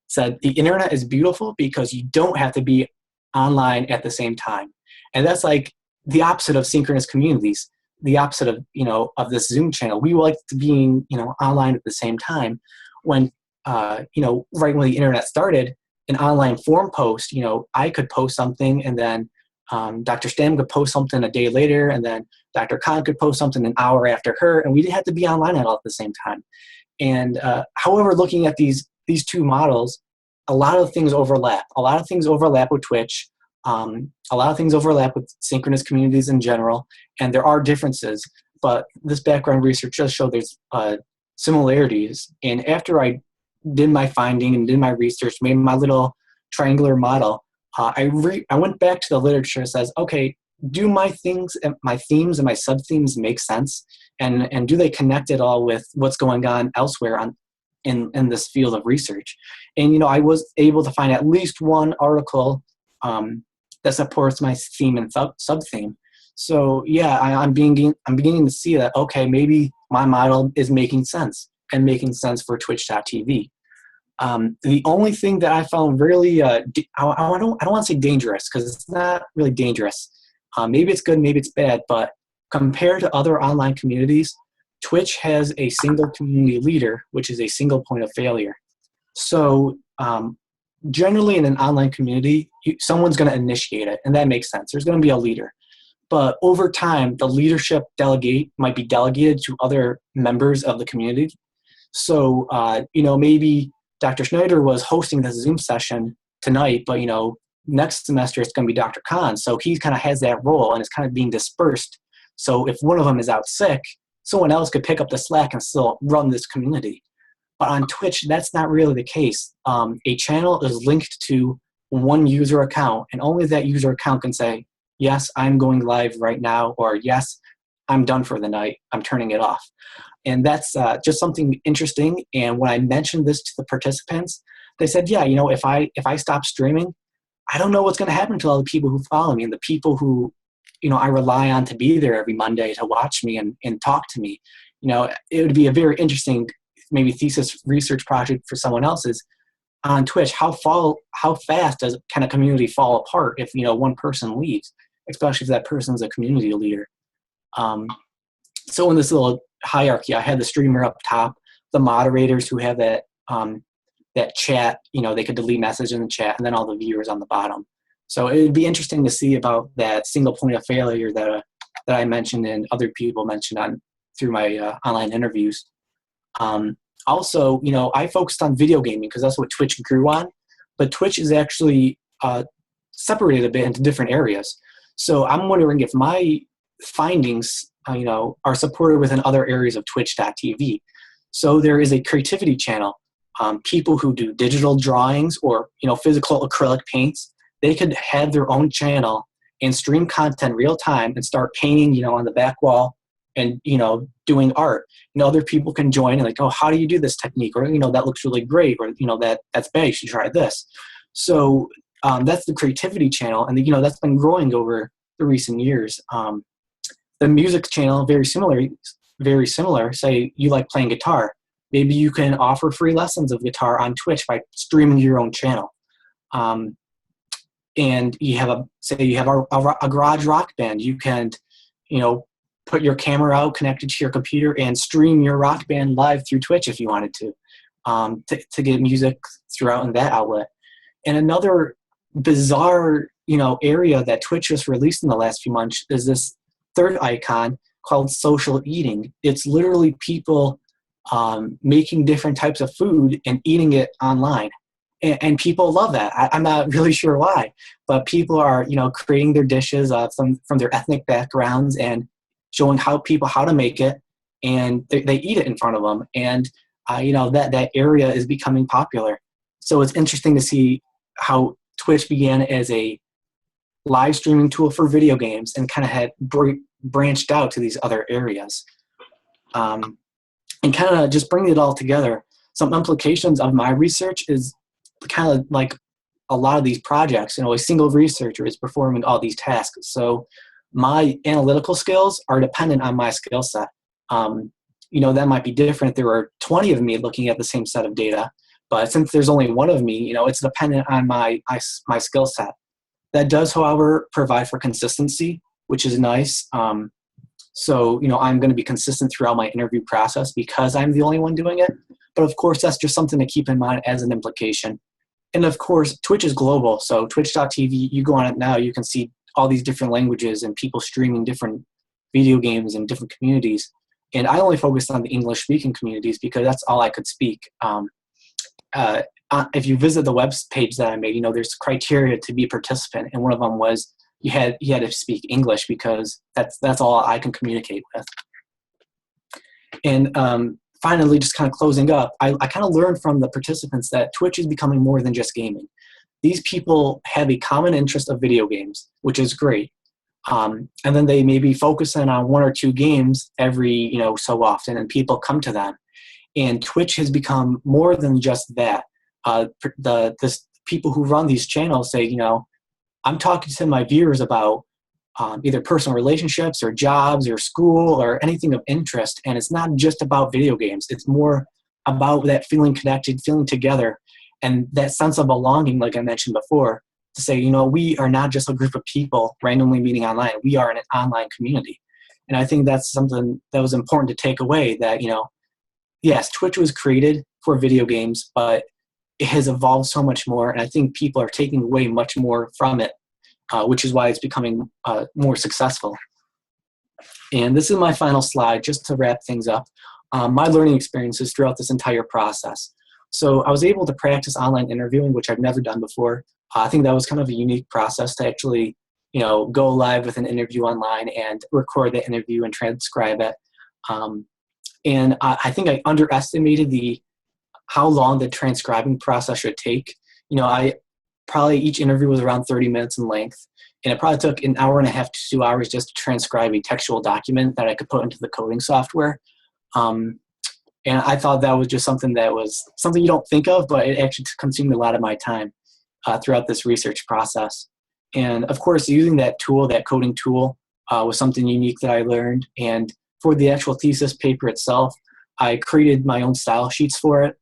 said the internet is beautiful because you don't have to be online at the same time. And that's like the opposite of synchronous communities, the opposite of, of this Zoom channel. We like to be, online at the same time when, right when the internet started, an online forum post, I could post something and then Dr. Stam could post something a day later, and then Dr. Khan could post something an hour after her, and we didn't have to be online at all at the same time. And however, looking at these two models, a lot of things overlap. A lot of things overlap with Twitch. A lot of things overlap with synchronous communities in general, and there are differences. But this background research does show there's similarities. And after I did my finding and did my research, made my little triangular model, I went back to the literature and says, okay, do my themes and my sub-themes make sense? And do they connect at all with what's going on elsewhere in this field of research. And I was able to find at least one article that supports my theme and sub-theme. So yeah, I'm beginning to see that, okay, maybe my model is making sense and making sense for Twitch.tv. The only thing that I found really, I don't want to say dangerous, because it's not really dangerous. Maybe it's good, maybe it's bad, but compared to other online communities, Twitch has a single community leader, which is a single point of failure. So generally in an online community, someone's going to initiate it, and that makes sense. There's going to be a leader. But over time, the leadership might be delegated to other members of the community. So, maybe Dr. Schneider was hosting this Zoom session tonight, but, next semester it's going to be Dr. Khan. So he kind of has that role, and it's kind of being dispersed. So if one of them is out sick, someone else could pick up the slack and still run this community. But on Twitch, that's not really the case. A channel is linked to one user account, and only that user account can say, yes, I'm going live right now, or yes, I'm done for the night, I'm turning it off. And that's just something interesting. And when I mentioned this to the participants, they said, yeah, if I stop streaming, I don't know what's going to happen to all the people who follow me and the people who, I rely on to be there every Monday to watch me and talk to me. It would be a very interesting, maybe thesis research project for someone else's on Twitch. How fast can a community fall apart if, one person leaves, especially if that person's a community leader? So in this little hierarchy, I had the streamer up top, the moderators who have that chat, they could delete message in the chat, and then all the viewers on the bottom. So it would be interesting to see about that single point of failure that I mentioned and other people mentioned through my online interviews. Also, I focused on video gaming because that's what Twitch grew on, but Twitch is actually separated a bit into different areas. So I'm wondering if my findings, are supported within other areas of Twitch.tv. So there is a creativity channel. People who do digital drawings or, physical acrylic paints, they could have their own channel and stream content real time and start painting, on the back wall and, doing art. Other people can join and like, oh, how do you do this technique? Or, that looks really great. Or, that's bad, you should try this. So that's the creativity channel. And, that's been growing over the recent years. The music channel, very similar. Say you like playing guitar. Maybe you can offer free lessons of guitar on Twitch by streaming your own channel. And you have a garage rock band. You can, put your camera out connected to your computer and stream your rock band live through Twitch if you wanted to get music throughout in that outlet. And another bizarre, area that Twitch just released in the last few months is this third icon called social eating. It's literally people making different types of food and eating it online. And people love that. I'm not really sure why, but people are, creating their dishes from their ethnic backgrounds and showing how to make it, and they eat it in front of them. And, that area is becoming popular. So it's interesting to see how Twitch began as a live streaming tool for video games and kind of had branched out to these other areas. And kind of just bringing it all together, some implications of my research is kind of like a lot of these projects, a single researcher is performing all these tasks. So my analytical skills are dependent on my skill set. That might be different if there were 20 of me looking at the same set of data, but since there's only one of me, it's dependent on my skill set. That does, however, provide for consistency, which is nice. So, I'm going to be consistent throughout my interview process because I'm the only one doing it. But of course, that's just something to keep in mind as an implication. And of course, Twitch is global. So Twitch.tv, you go on it now, you can see all these different languages and people streaming different video games in different communities. And I only focused on the English-speaking communities because that's all I could speak. If you visit the web page that I made, there's criteria to be a participant, and one of them was you had to speak English because that's all I can communicate with. And finally, just kind of closing up, I kind of learned from the participants that Twitch is becoming more than just gaming. These people have a common interest of video games, which is great. And then they maybe focus in on one or two games every so often, and people come to them. And Twitch has become more than just that. The people who run these channels say, you know, I'm talking to my viewers about either personal relationships or jobs or school or anything of interest. And it's not just about video games. It's more about that feeling connected, feeling together, and that sense of belonging, like I mentioned before, to say, you know, we are not just a group of people randomly meeting online. We are an online community. And I think that's something that was important to take away, that, you know, yes, Twitch was created for video games, but it has evolved so much more. And I think people are taking away much more from it, which is why it's becoming more successful. And this is my final slide, just to wrap things up. My learning experiences throughout this entire process. So I was able to practice online interviewing, which I've never done before. I think that was kind of a unique process to actually, you know, go live with an interview online and record the interview and transcribe it. And I think I underestimated how long the transcribing process should take. You know, probably each interview was around 30 minutes in length, and it probably took an hour and a half to 2 hours just to transcribe a textual document that I could put into the coding software. And I thought that was just something you don't think of, but it actually consumed a lot of my time throughout this research process. And of course, using that tool, that coding tool, was something unique that I learned. And for the actual thesis paper itself, I created my own style sheets for it.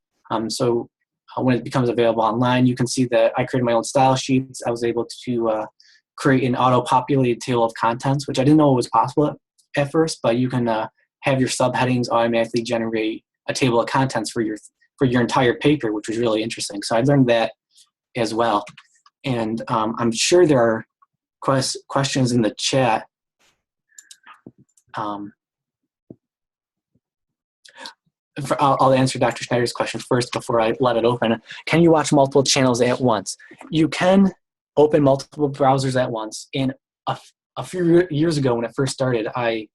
So when it becomes available online, you can see that I created my own style sheets. I was able to create an auto-populated table of contents, which I didn't know was possible at first, but you can have your subheadings automatically generate a table of contents for your entire paper, which was really interesting. So I learned that as well. And I'm sure there are questions in the chat. I'll answer Dr. Schneider's question first before I let it open. Can you watch multiple channels at once? You can open multiple browsers at once. And a few years ago when it first started, I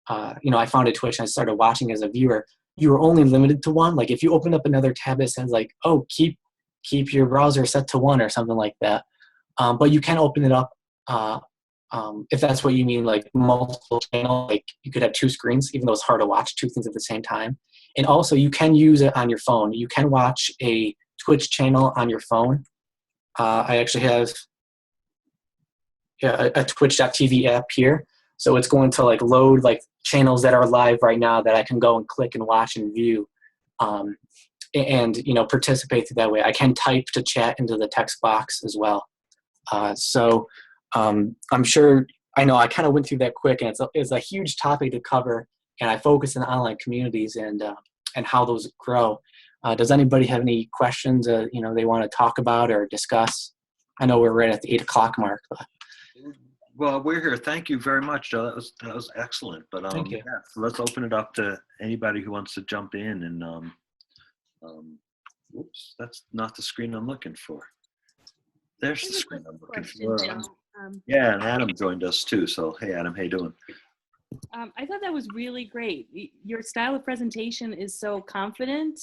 founded Twitch and I started watching as a viewer. You were only limited to one. Like if you open up another tab, it says like, oh, keep your browser set to one or something like that. But you can open it up if that's what you mean, like multiple channels. Like you could have two screens, even though it's hard to watch two things at the same time. And also you can use it on your phone. You can watch a Twitch channel on your phone. I actually have a twitch.tv app here. So it's going to like load like channels that are live right now that I can go and click and watch and view, and you know, participate through that way. I can type to chat into the text box as well. So I'm sure, I know I kind of went through that quick, and it's a huge topic to cover, and I focus on online communities and how those grow. Does anybody have any questions they want to talk about or discuss? I know we're right at the 8 o'clock mark. But. Well, we're here. Thank you very much, Joe. That was excellent. But Thank you. yeah, so let's open it up to anybody who wants to jump in. And whoops, that's not the screen I'm looking for. There's the screen I'm looking for. Yeah, and Adam joined us too. So hey, Adam, how you doing? I thought that was really great. Your style of presentation is so confident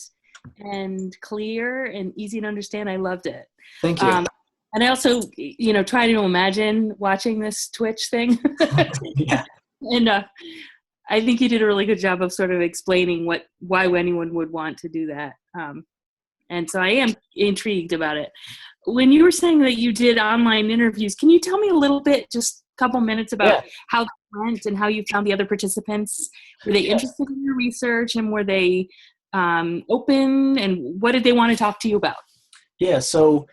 and clear and easy to understand. I loved it. Thank you. And I also, try to imagine watching this Twitch thing. Yeah. And I think you did a really good job of sort of explaining why anyone would want to do that. And so I am intrigued about it. When you were saying that you did online interviews, can you tell me a little bit, just a couple minutes about how that went and how you found the other participants? Were they interested in your research, and were they open, and what did they want to talk to you about? Yeah, so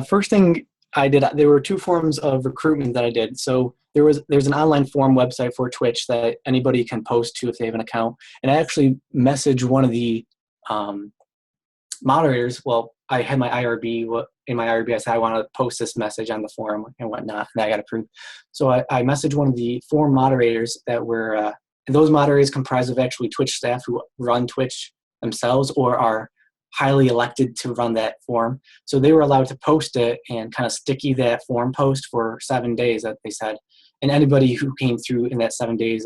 first thing I did, there were two forms of recruitment that I did. So there's an online forum website for Twitch that anybody can post to if they have an account. And I actually messaged one of the moderators. Well, I had my IRB. In my IRB, I said I want to post this message on the forum and whatnot, and I got approved. So I messaged one of the forum moderators that were, and those moderators comprised of actually Twitch staff who run Twitch themselves or are highly elected to run that forum. So they were allowed to post it and kind of sticky that forum post for 7 days, that they said. And anybody who came through in that 7 days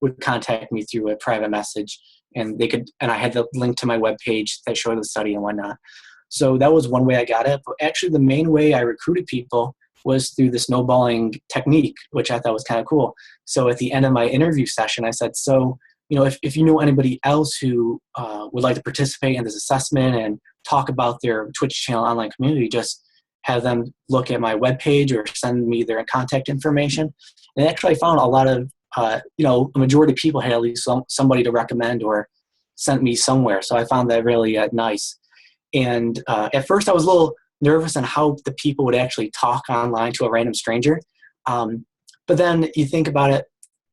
would contact me through a private message, and I had the link to my webpage that showed the study and whatnot. So that was one way I got it. But actually the main way I recruited people was through the snowballing technique, which I thought was kind of cool. So at the end of my interview session, I said, so if you know anybody else who would like to participate in this assessment and talk about their Twitch channel online community, just have them look at my webpage or send me their contact information. And actually, I found a lot of, a majority of people had at least somebody to recommend or sent me somewhere. So I found that really nice. And at first, I was a little nervous on how the people would actually talk online to a random stranger. But then you think about it,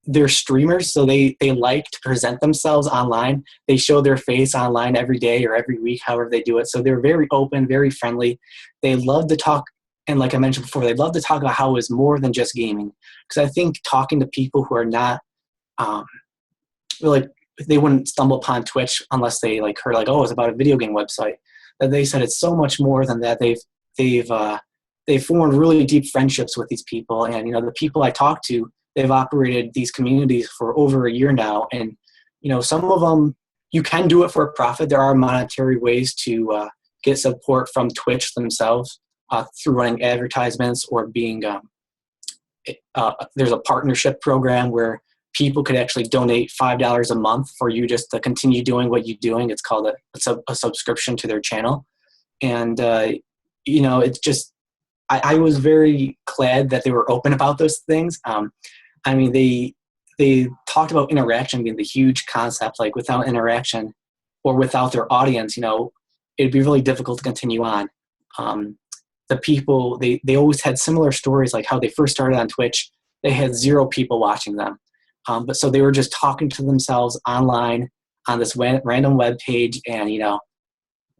they're streamers, so they like to present themselves online. They show their face online every day or every week, however they do it. So they're very open, very friendly. They love to talk, and like I mentioned before, they love to talk about how it's more than just gaming. Because I think talking to people who are not, like, they wouldn't stumble upon Twitch unless they heard oh, it's about a video game website. That they said it's so much more than that. They've formed really deep friendships with these people, and the people I talk to, they've operated these communities for over a year now. And, some of them, you can do it for a profit. There are monetary ways to get support from Twitch themselves through running advertisements or being, there's a partnership program where people could actually donate $5 a month for you just to continue doing what you're doing. It's called a subscription to their channel. And, it's just, I was very glad that they were open about those things. They talked about interaction being the huge concept. Like, without interaction or without their audience, it'd be really difficult to continue on. The people, they always had similar stories, like how they first started on Twitch. They had 0 people watching them. But so they were just talking to themselves online on this random web page, and,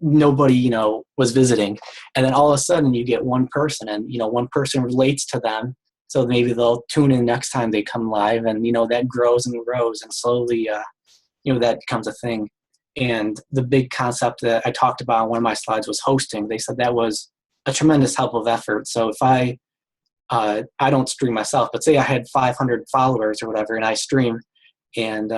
nobody, was visiting. And then all of a sudden you get one person, and, one person relates to them. So maybe they'll tune in next time they come live, and, that grows and grows, and slowly, that becomes a thing. And the big concept that I talked about on one of my slides was hosting. They said that was a tremendous help of effort. So if I don't stream myself, but say I had 500 followers or whatever, and I stream, and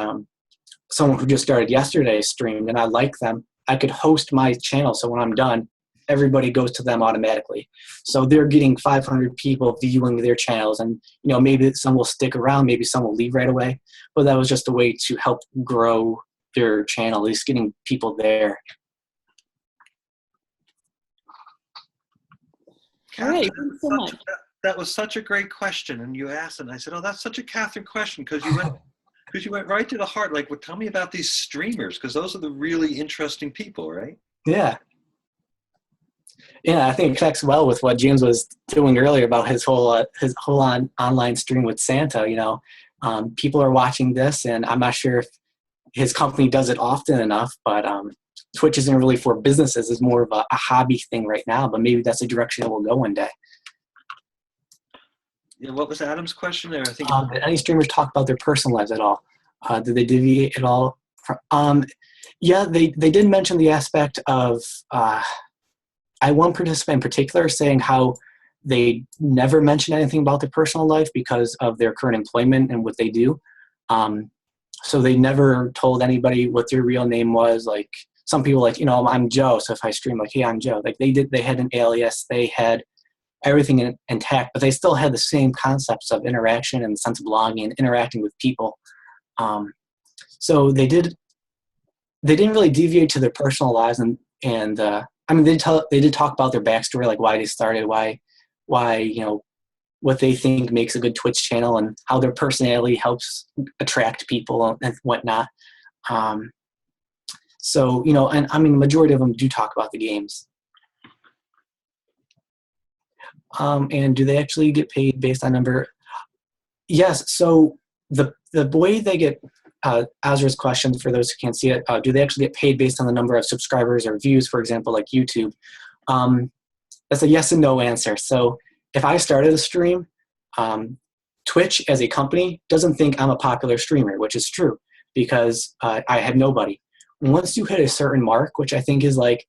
someone who just started yesterday streamed, and I like them, I could host my channel. So when I'm done, everybody goes to them automatically. So they're getting 500 people viewing their channels, and maybe some will stick around, maybe some will leave right away. But that was just a way to help grow their channel, at least getting people there. All right, thanks so much. That was such a great question, and you asked, and I said, "Oh, that's such a Catherine question," because you went right to the heart. Like, well, tell me about these streamers, because those are the really interesting people, right? Yeah. Yeah, I think it connects well with what James was doing earlier about his whole online stream with Santa. People are watching this, and I'm not sure if his company does it often enough, but Twitch isn't really for businesses. It's more of a hobby thing right now, but maybe that's the direction it will go one day. Yeah, what was Adam's question there? I think did any streamers talk about their personal lives at all? Did they deviate at all? Yeah, they did mention the aspect of, I had one participant in particular saying how they never mention anything about their personal life because of their current employment and what they do. So they never told anybody what their real name was. Like, some people, like, I'm Joe, so if I stream, like, hey, I'm Joe. Like, they had an alias, they had everything intact, but they still had the same concepts of interaction and sense of belonging and interacting with people. So they didn't really deviate to their personal lives, and they did talk about their backstory, like why they started, why what they think makes a good Twitch channel, and how their personality helps attract people and whatnot. So, and the majority of them do talk about the games. And do they actually get paid based on number? Yes. So the way they get, Azra's question, for those who can't see it, do they actually get paid based on the number of subscribers or views, for example, like YouTube? That's a yes and no answer. So if I started a stream, Twitch as a company doesn't think I'm a popular streamer, which is true, because I had nobody. Once you hit a certain mark, which I think is like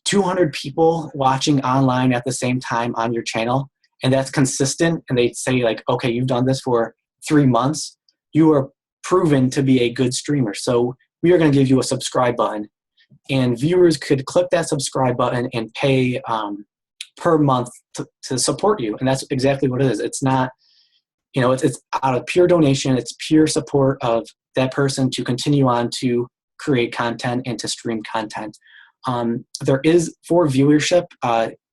200 people watching online at the same time on your channel, and that's consistent, and they say, like, okay, you've done this for 3 months, you are proven to be a good streamer. So we are going to give you a subscribe button, and viewers could click that subscribe button and pay per month to support you. And that's exactly what it is. It's not, it's out of pure donation. It's pure support of that person to continue on to create content and to stream content. There is, for viewership,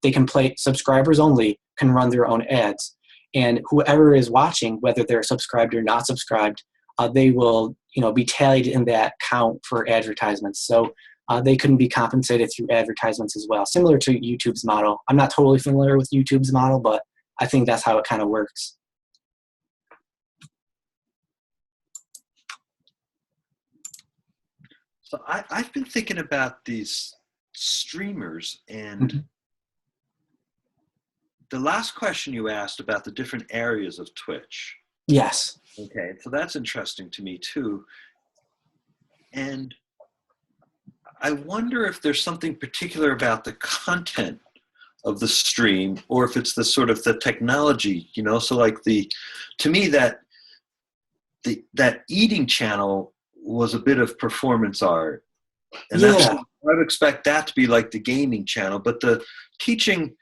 they can play, subscribers only can run their own ads. And whoever is watching, whether they're subscribed or not subscribed, they will be tallied in that count for advertisements. So they couldn't be compensated through advertisements as well, similar to YouTube's model. I'm not totally familiar with YouTube's model, but I think that's how it kind of works. So I've been thinking about these streamers, and the last question you asked about the different areas of Twitch. Yes. Okay, so that's interesting to me too. And I wonder if there's something particular about the content of the stream, or if it's the sort of the technology, so like to me that eating channel was a bit of performance art. And I would expect that to be like the gaming channel, but the teaching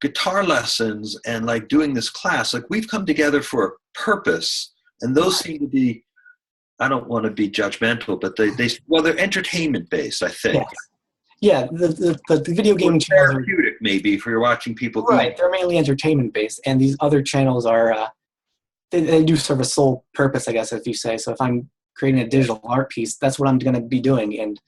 guitar lessons and like doing this class, like we've come together for a purpose, and those seem to be, I don't want to be judgmental, but they're entertainment based, I think. Yeah, the video gaming channels are therapeutic, maybe, if you're watching people. Right, they're mainly entertainment based, and these other channels are they do serve a sole purpose, I guess, if you say. So if I'm creating a digital art piece, that's what I'm going to be doing, and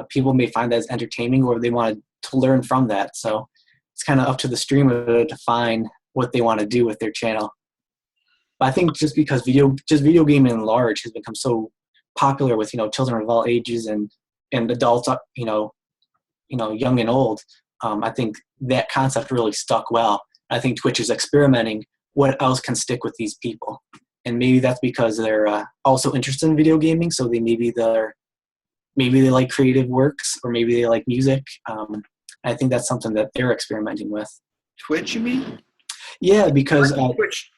people may find that as entertaining, or they want to learn from that. So it's kind of up to the streamer to define what they want to do with their channel. But I think just because video gaming at large has become so popular with children of all ages and adults, young and old, I think that concept really stuck well. I think Twitch is experimenting what else can stick with these people, and maybe that's because they're also interested in video gaming. So maybe they like creative works, or maybe they like music. I think that's something that they're experimenting with. Twitch, you mean? Yeah, because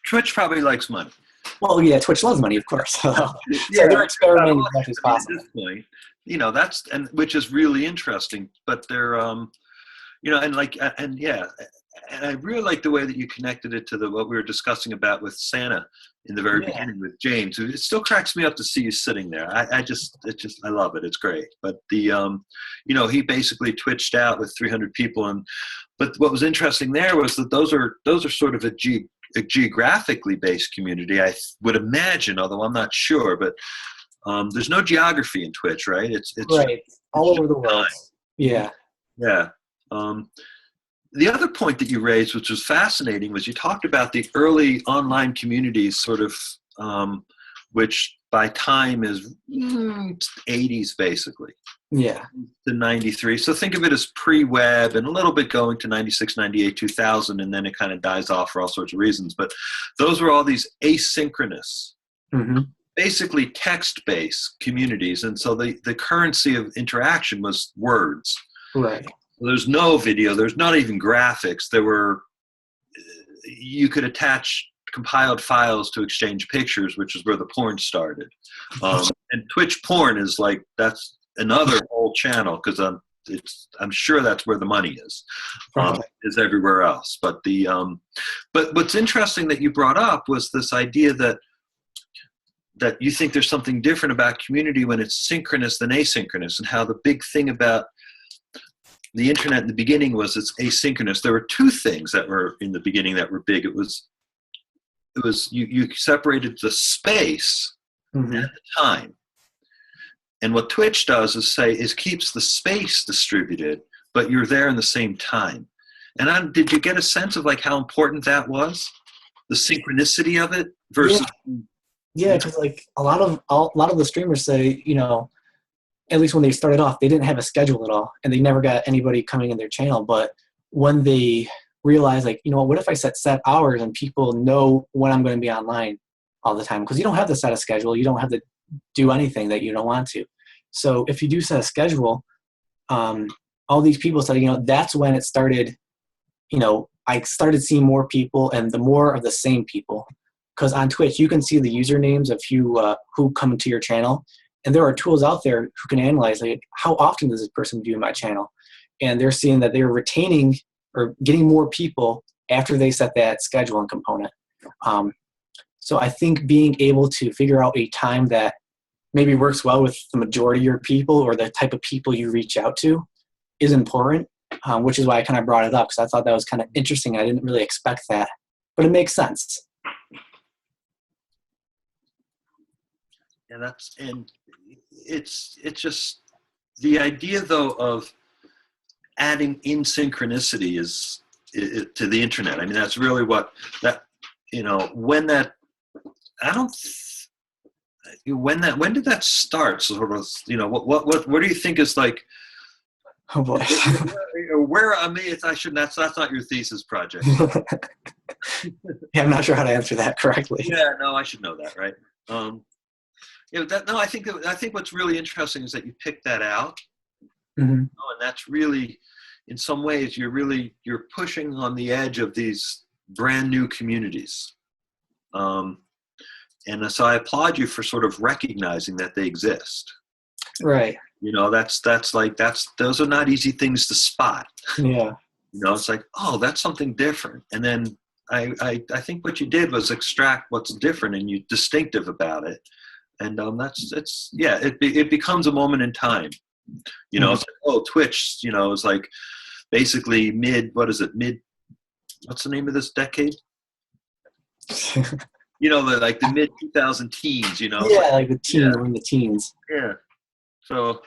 Twitch probably likes money. Well, yeah, Twitch loves money, of course. So they're experimenting as much as possible. At this point, that's which is really interesting. But they're, and I really like the way that you connected it to what we were discussing about with Santa in the very beginning with James. It still cracks me up to see you sitting there. I love it. It's great. But he basically twitched out with 300 people, but what was interesting there was that those are sort of a geographically based community, I would imagine, although I'm not sure. But there's no geography in Twitch, right? It's right, all over the world. Yeah. Yeah. The other point that you raised, which was fascinating, was you talked about the early online communities, sort of, which by time is 80s, basically. Yeah. To 93. So think of it as pre-web and a little bit going to 96, 98, 2000, and then it kind of dies off for all sorts of reasons. But those were all these asynchronous, basically text-based communities. And so the currency of interaction was words. Right. There's no video. There's not even graphics. You could attach compiled files to exchange pictures, which is where the porn started. And Twitch porn is that's another whole channel, because I'm sure that's where the money is, is everywhere else. But but what's interesting that you brought up was this idea that you think there's something different about community when it's synchronous than asynchronous, and how the big thing about the internet in the beginning was it's asynchronous. There were two things that were in the beginning that were big. It was you separated the space and the time. And what Twitch does is keeps the space distributed, but you're there in the same time. And did you get a sense of how important that was? The synchronicity of it versus. Yeah, because a lot of the streamers say, at least when they started off, they didn't have a schedule at all, and they never got anybody coming in their channel. But when they realized, what if I set hours and people know when I'm going to be online all the time? Because you don't have to set a schedule. You don't have to do anything that you don't want to. So if you do set a schedule, all these people said, that's when it started. I started seeing more people, and the more of the same people. Because on Twitch, you can see the usernames of who come to your channel. And there are tools out there who can analyze how often does this person view my channel, and they're seeing that they're retaining or getting more people after they set that scheduling component. So I think being able to figure out a time that maybe works well with the majority of your people or the type of people you reach out to is important, which is why I kind of brought it up, because I thought that was kind of interesting. I didn't really expect that, but it makes sense. And it's just the idea though of adding in synchronicity is to the internet. I mean, that's really what that, when that, when did that start? Sort of, what do you think is like, Oh boy. where, I mean, that's not your thesis project. Yeah, I'm not sure how to answer that correctly. Yeah, no, I should know that, right? I think what's really interesting is that you picked that out. Mm-hmm. And that's really, in some ways, you're pushing on the edge of these brand new communities. And so I applaud you for sort of recognizing that they exist. Right. Those are not easy things to spot. Yeah. It's like, oh, that's something different. And then I think what you did was extract what's different and you distinctive about it. And it becomes a moment in time. It's like, oh, Twitch, is like basically what's the name of this decade? Like the mid 2000 teens, Yeah, like the teens, we're in the teens. Yeah. So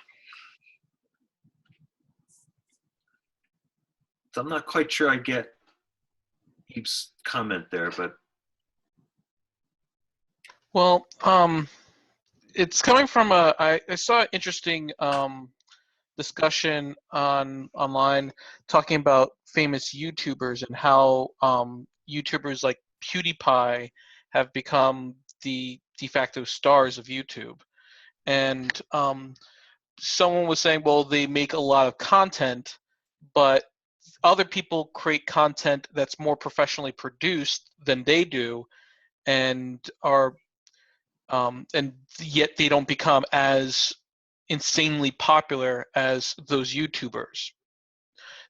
I'm not quite sure I get Heap's comment there, but. Well, it's coming from I saw an interesting discussion online talking about famous YouTubers and how YouTubers like PewDiePie have become the de facto stars of YouTube. And someone was saying, well, they make a lot of content, but other people create content that's more professionally produced than they do, and yet they don't become as insanely popular as those YouTubers.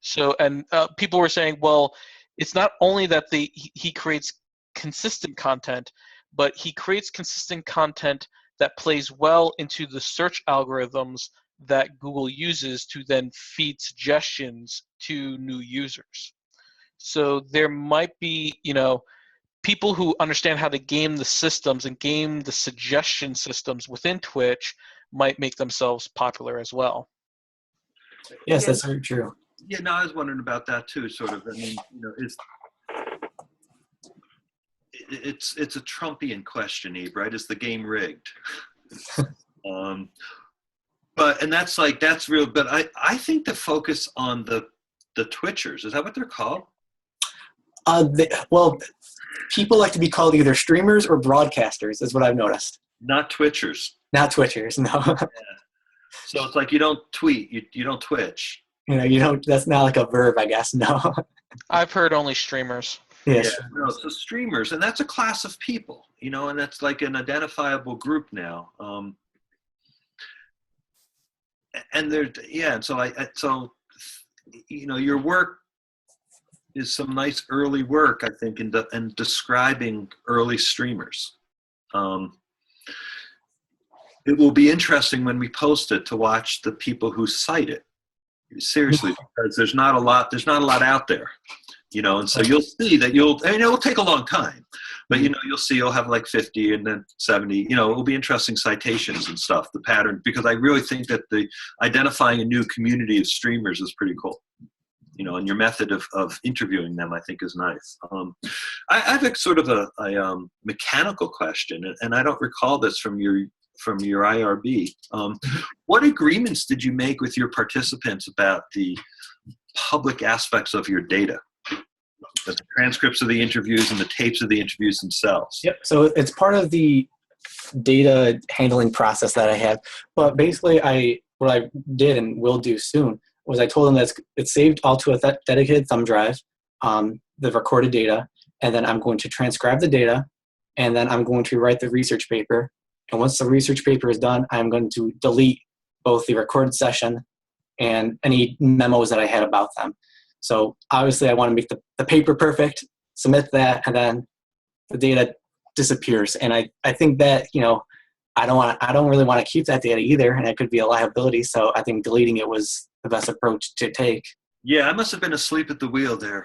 So, and people were saying, well, it's not only that he creates consistent content, but he creates consistent content that plays well into the search algorithms that Google uses to then feed suggestions to new users. So there might be, people who understand how to game the systems and game the suggestion systems within Twitch might make themselves popular as well. Yes, that's very true. Yeah, no, I was wondering about that too, sort of. I mean, it's a Trumpian question, Eve, right? Is the game rigged? And that's real. But I think the focus on the Twitchers, is that what they're called? Well, people like to be called either streamers or broadcasters, is what I've noticed. Not Twitchers. Not Twitchers, no. Yeah. So it's like you don't tweet, you don't Twitch. You don't. That's not like a verb, I guess. No. I've heard only streamers. Yeah. No, so streamers, and that's a class of people, and that's like an identifiable group now. And so your work is some nice early work, I think, in describing early streamers. It will be interesting when we post it to watch the people who cite it. Seriously, because there's not a lot out there, and so you'll see that it will take a long time, but you'll see you'll have like 50 and then 70, it will be interesting citations and stuff, the pattern, because I really think that the identifying a new community of streamers is pretty cool, and your method of interviewing them, I think, is nice. I have a sort of a mechanical question, and I don't recall this from your IRB. What agreements did you make with your participants about the public aspects of your data? The transcripts of the interviews and the tapes of the interviews themselves. Yep. So it's part of the data handling process that I have. But basically, what I did and will do soon was I told them that it's saved all to a dedicated thumb drive, the recorded data, and then I'm going to transcribe the data, and then I'm going to write the research paper. And once the research paper is done, I'm going to delete both the recorded session and any memos that I had about them. So obviously I want to make the paper perfect, submit that, and then the data disappears. And I think that, I don't really want to keep that data either, and it could be a liability. So I think deleting it was the best approach to take. Yeah, I must have been asleep at the wheel there.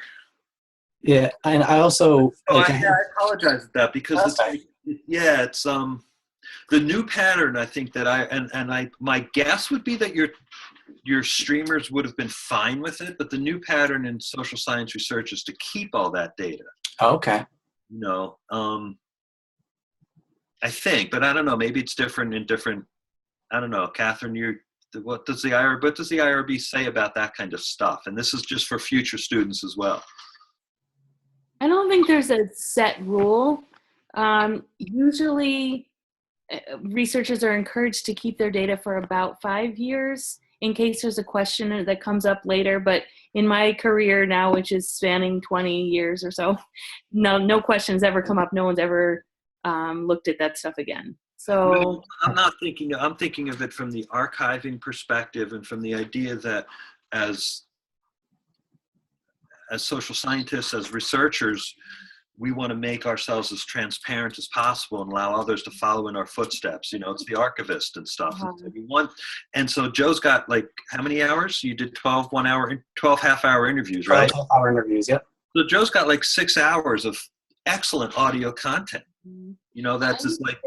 Yeah, and I also I apologize for that because okay. it's the new pattern. I think that my guess would be that your streamers would have been fine with it, but the new pattern in social science research is to keep all that data. Okay. I think, but I don't know. Maybe it's different in different. I don't know, Catherine. What does the IRB say about that kind of stuff? And this is just for future students as well. I don't think there's a set rule. Usually, researchers are encouraged to keep their data for about 5 years in case there's a question that comes up later. But in my career now, which is spanning 20 years or so, no questions ever come up. No one's ever looked at that stuff again. So I'm thinking of it from the archiving perspective and from the idea that as social scientists, as researchers, we want to make ourselves as transparent as possible and allow others to follow in our footsteps. It's the archivist and stuff. And so Joe's got like, how many hours? You did 12 half-hour interviews, right? 12 half-hour interviews, yep. So Joe's got like 6 hours of excellent audio content. That's just like,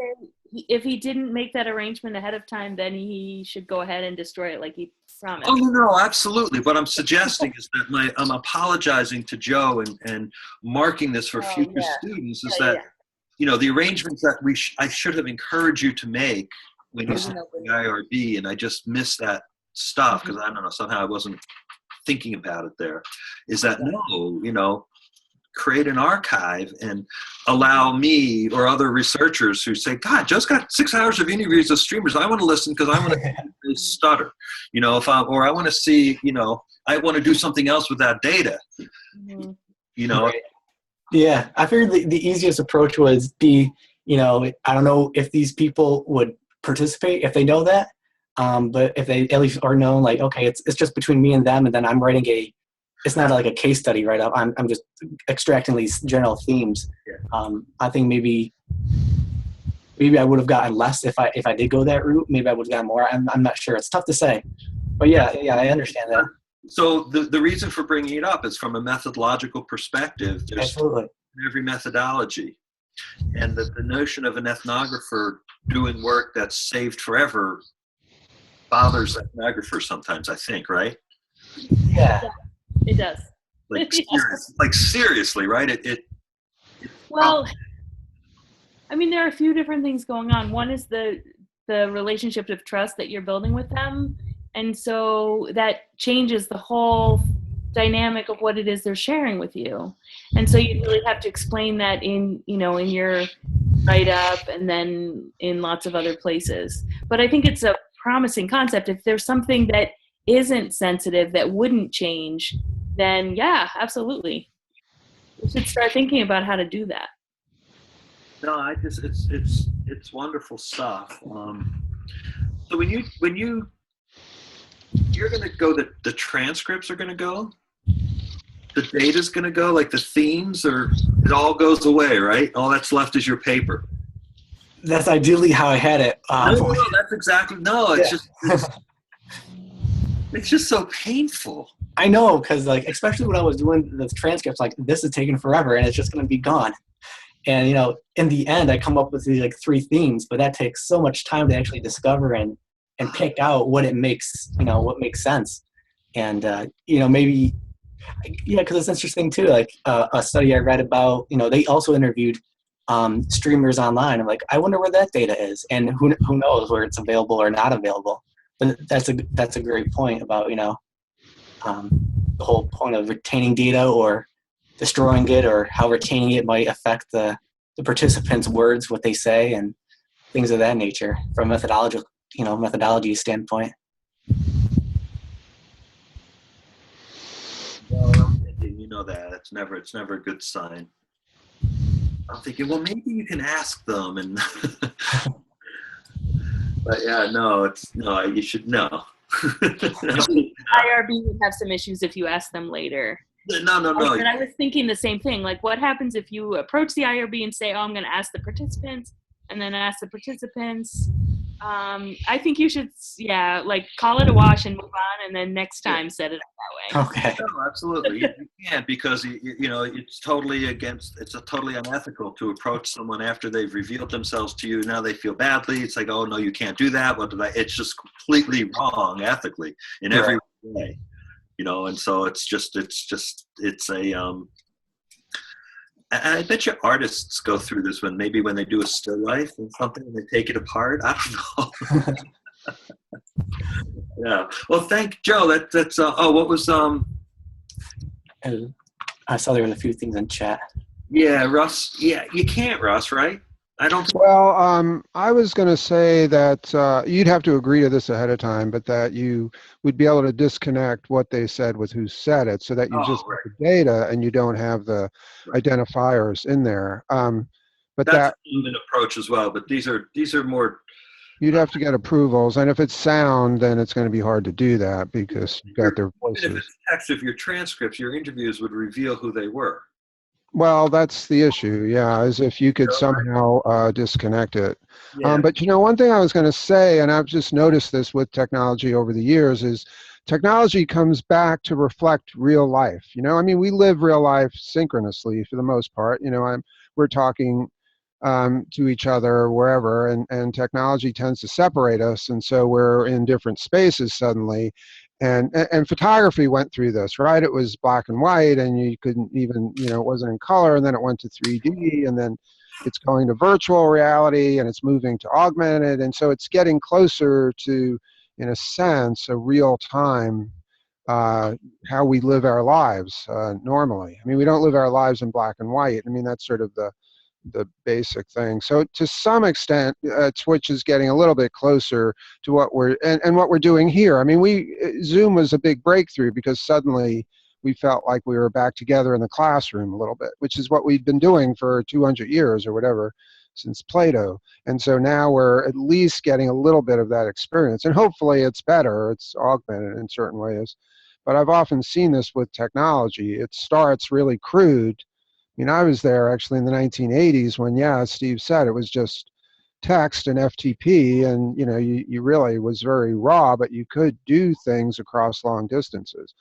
if he didn't make that arrangement ahead of time, then he should go ahead and destroy it like he promised. Oh, no, absolutely. What I'm suggesting is that I'm apologizing to Joe and marking this for future students is that, the arrangements that I should have encouraged you to make when you said the IRB, and I just missed that stuff because I don't know, somehow I wasn't thinking about it there, is that create an archive and allow me or other researchers who say, God, Joe's got 6 hours of interviews of streamers. I want to listen because I want to stutter, or I want to see, I want to do something else with that data, Right. Yeah, I figured the easiest approach was I don't know if these people would participate if they know that, but if they at least are known, like, okay, it's just between me and them, and then I'm writing it's not like a case study right up. I'm just extracting these general themes. Yeah. I think maybe I would have gotten less if I did go that route. Maybe I would have gotten more. I'm not sure. It's tough to say. But yeah, I understand that. So the reason for bringing it up is from a methodological perspective. There's Absolutely. Every methodology, and the notion of an ethnographer doing work that's saved forever bothers ethnographers sometimes. I think, right? Yeah. It does. Like seriously, right? Well, I mean, there are a few different things going on. One is the relationship of trust that you're building with them, and so that changes the whole dynamic of what it is they're sharing with you. And so you really have to explain that in your write-up and then in lots of other places. But I think it's a promising concept. If there's something that isn't sensitive, that wouldn't change, then yeah, absolutely. We should start thinking about how to do that. No, it's wonderful stuff. So when you're going to go, the transcripts are going to go, the data's going to go, like the themes, or it all goes away, right? All that's left is your paper. That's ideally how I had it. No, that's exactly, it's just so painful. I know, because especially when I was doing the transcripts, this is taking forever and it's just going to be gone. And in the end, I come up with these 3 themes, but that takes so much time to actually discover and pick out what makes sense. And maybe because it's interesting too. A study I read about, they also interviewed streamers online. I'm like, I wonder where that data is, and who knows where it's available or not available. But that's a great point about the whole point of retaining data or destroying it, or how retaining it might affect the participants' words, what they say, and things of that nature from methodology standpoint. Well, I'm thinking, that it's never a good sign. I'm thinking, well, maybe you can ask them, and but yeah, no, you should know. IRB would have some issues if you ask them later. No. But I was thinking the same thing. Like, what happens if you approach the IRB and say, "Oh, I'm going to ask the participants," and then ask the participants? I think you should, like, call it a wash and move on, and then next time set it up that way. Okay. No, absolutely. You can't, because it's totally unethical to approach someone after they've revealed themselves to you. Now they feel badly. It's like, oh no, you can't do that. What did I? It's just completely wrong ethically in every way. And so it's a. I bet you artists go through this when they do a still life and something and they take it apart. I don't know. Yeah. Well, thank Joe. That's what was I saw there were a few things in chat. Yeah, Russ. Yeah, you can't, Russ, right? I don't. Well, I was going to say that you'd have to agree to this ahead of time, but that you would be able to disconnect what they said with who said it, so that you just get the data and you don't have the identifiers in there. But that's an approach as well. But these are more. You'd have to get approvals, and if it's sound, then it's going to be hard to do that because you've got their voices. If it's text, if your transcripts, your interviews would reveal who they were. Well, that's the issue, yeah, is if you could somehow disconnect it. Yeah. But one thing I was going to say, and I've just noticed this with technology over the years, is technology comes back to reflect real life. We live real life synchronously for the most part. We're talking to each other wherever, and technology tends to separate us, and so we're in different spaces suddenly. And photography went through this, right? It was black and white, and you couldn't even, it wasn't in color, and then it went to 3D, and then it's going to virtual reality, and it's moving to augmented, and so it's getting closer to, in a sense, a real time how we live our lives normally. We don't live our lives in black and white. That's sort of the basic thing. So to some extent, Twitch is getting a little bit closer to what we're doing here. Zoom was a big breakthrough because suddenly we felt like we were back together in the classroom a little bit, which is what we've been doing for 200 years or whatever since Plato. And so now we're at least getting a little bit of that experience, and hopefully it's better. It's augmented in certain ways. But I've often seen this with technology. It starts really crude. I was there actually in the 1980s when, as Steve said, it was just text and FTP, and you really was very raw, but you could do things across long distances.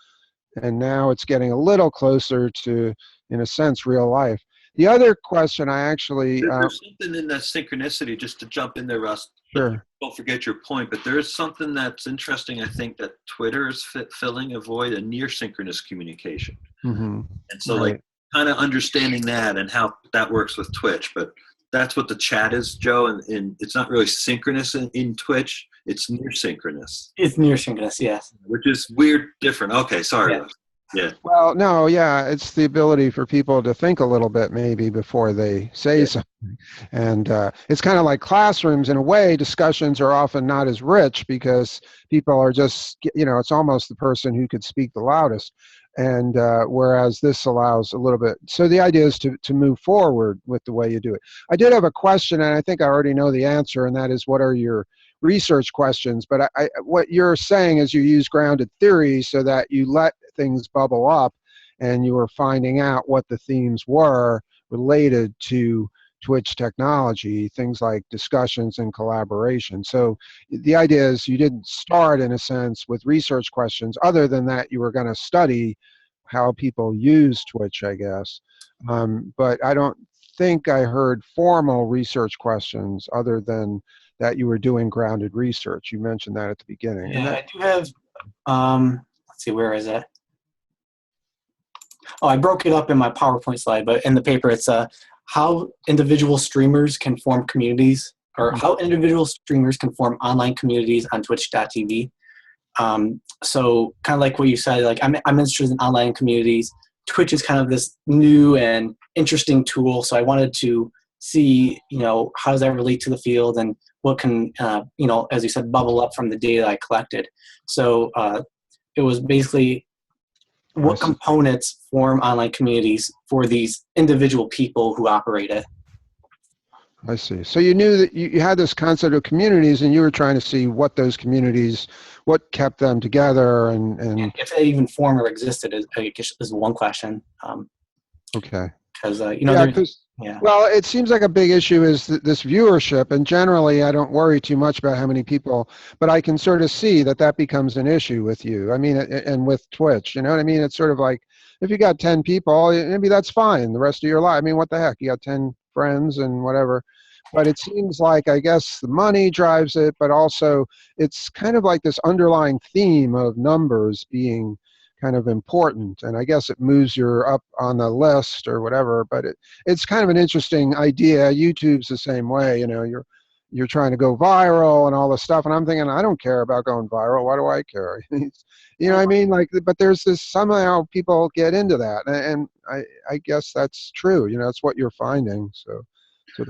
And now it's getting a little closer to, in a sense, real life. The other question I actually... There's something in that synchronicity, just to jump in there, Russ. Sure. Don't forget your point, but there is something that's interesting, I think, that Twitter is filling a void, a near synchronous communication. Mm-hmm. And so, kind of understanding that and how that works with Twitch, but that's what the chat is, Joe, and it's not really synchronous in Twitch. It's near synchronous. It's near synchronous, yes. Which is weird, different. Okay, sorry. Yeah. Well, no, it's the ability for people to think a little bit maybe before they say something. And it's kind of like classrooms in a way. Discussions are often not as rich because people are just, it's almost the person who could speak the loudest. And whereas this allows a little bit. So the idea is to move forward with the way you do it. I did have a question, and I think I already know the answer, and that is, what are your research questions? But what you're saying is you use grounded theory so that you let things bubble up, and you were finding out what the themes were related to Twitch technology, things like discussions and collaboration. So the idea is you didn't start, in a sense, with research questions. Other than that, you were going to study how people use Twitch, I guess. But I don't think I heard formal research questions other than that you were doing grounded research. You mentioned that at the beginning. Yeah, I do have, let's see, where is it? Oh, I broke it up in my PowerPoint slide, but in the paper it's how individual streamers can form communities, or how individual streamers can form online communities on twitch.tv. So kind of like what you said, like I'm interested in online communities. Twitch is kind of this new and interesting tool, so I wanted to see, how does that relate to the field, and what can, as you said, bubble up from the data I collected. So it was basically what components form online communities for these individual people who operate it. I see. So you knew that you had this concept of communities, and you were trying to see what those communities, what kept them together, and If they even formed or existed is one question. okay. Because Yeah, because yeah. well, it seems like a big issue is this viewership, and generally, I don't worry too much about how many people, but I can sort of see that becomes an issue with you. I mean, and with Twitch, you know what I mean? It's sort of like if you got 10 people, maybe that's fine the rest of your life. I mean, what the heck? You got 10 friends and whatever. But it seems like, I guess, the money drives it, but also it's kind of like this underlying theme of numbers being kind of important, and I guess it moves you up on the list or whatever. But it's kind of an interesting idea. YouTube's the same way. You know, you're trying to go viral and all this stuff, and I'm thinking, I don't care about going viral. Why do I care? You know what I mean? Like, but there's this, somehow people get into that, and I guess that's true. You know, that's what you're finding. So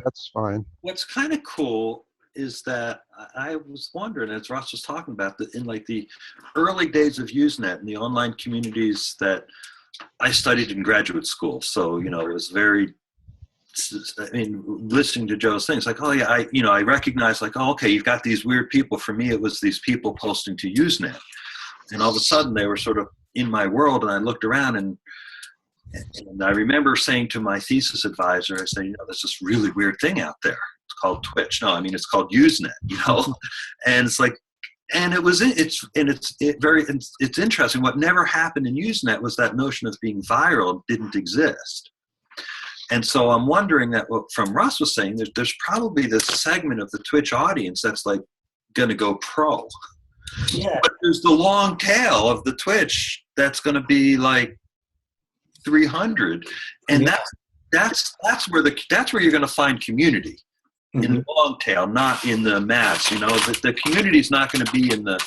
that's fine. What's kind of cool is that I was wondering, as Ross was talking about, that in like the early days of Usenet and the online communities that I studied in graduate school. So, you know, it was very, I mean, listening to Joe's things, like, oh yeah, I recognize, like, oh, okay, you've got these weird people. For me, it was these people posting to Usenet. And all of a sudden they were sort of in my world, and I looked around, and I remember saying to my thesis advisor, I said, you know, there's this really weird thing out there. It's called Twitch. No, I mean, it's called Usenet, you know? And it's like, and it's interesting. What never happened in Usenet was that notion of being viral didn't exist. And so I'm wondering that from Russ was saying, there's probably this segment of the Twitch audience that's like going to go pro. Yeah. But there's the long tail of the Twitch that's going to be like 300, and that's where you're going to find community, in the long tail, not in the mass. You know, the community is not going to be in the.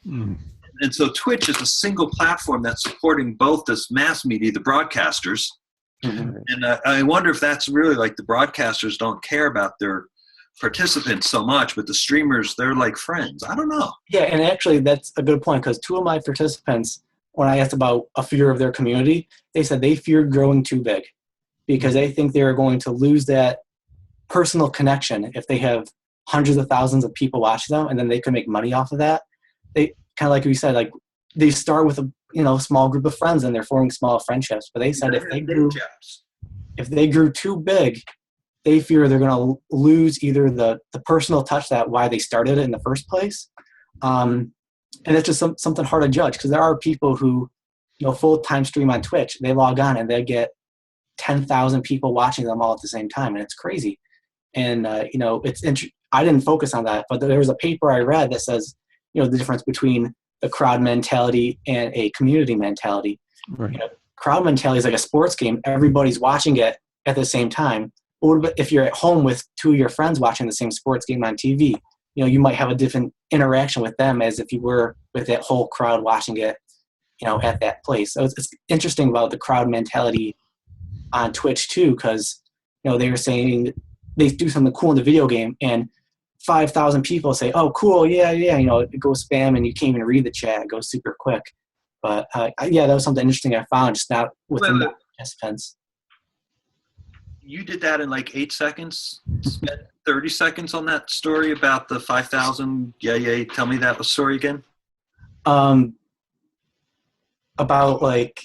And so Twitch is a single platform that's supporting both this mass media, the broadcasters, and I wonder if that's really like the broadcasters don't care about their participants so much, but the streamers, they're like friends. I don't know. Yeah, and actually that's a good point, because two of my participants, when I asked about a fear of their community, they said they feared growing too big because they think they're going to lose that personal connection if they have hundreds of thousands of people watching them, and then they can make money off of that. They kind of, like we said, like they start with a small group of friends and they're forming small friendships. But they said if they grew too big, they fear they're going to lose either the personal touch, that why they started it in the first place. And it's just something hard to judge, because there are people who, full-time stream on Twitch. They log on and they get 10,000 people watching them all at the same time, and it's crazy. And I didn't focus on that, but there was a paper I read that says, the difference between the crowd mentality and a community mentality. Right. Crowd mentality is like a sports game. Everybody's watching it at the same time. Or if you're at home with two of your friends watching the same sports game on TV, you might have a different interaction with them as if you were with that whole crowd watching it, at that place. So it's interesting about the crowd mentality on Twitch too, because, they were saying they do something cool in the video game and 5,000 people say, oh, cool, yeah, it goes spam and you can't even read the chat. It goes super quick. But that was something interesting I found, just not within the participants. You did that in like 8 seconds, spent 30 seconds on that story about the 5,000. Yeah. Tell me that story again. About like,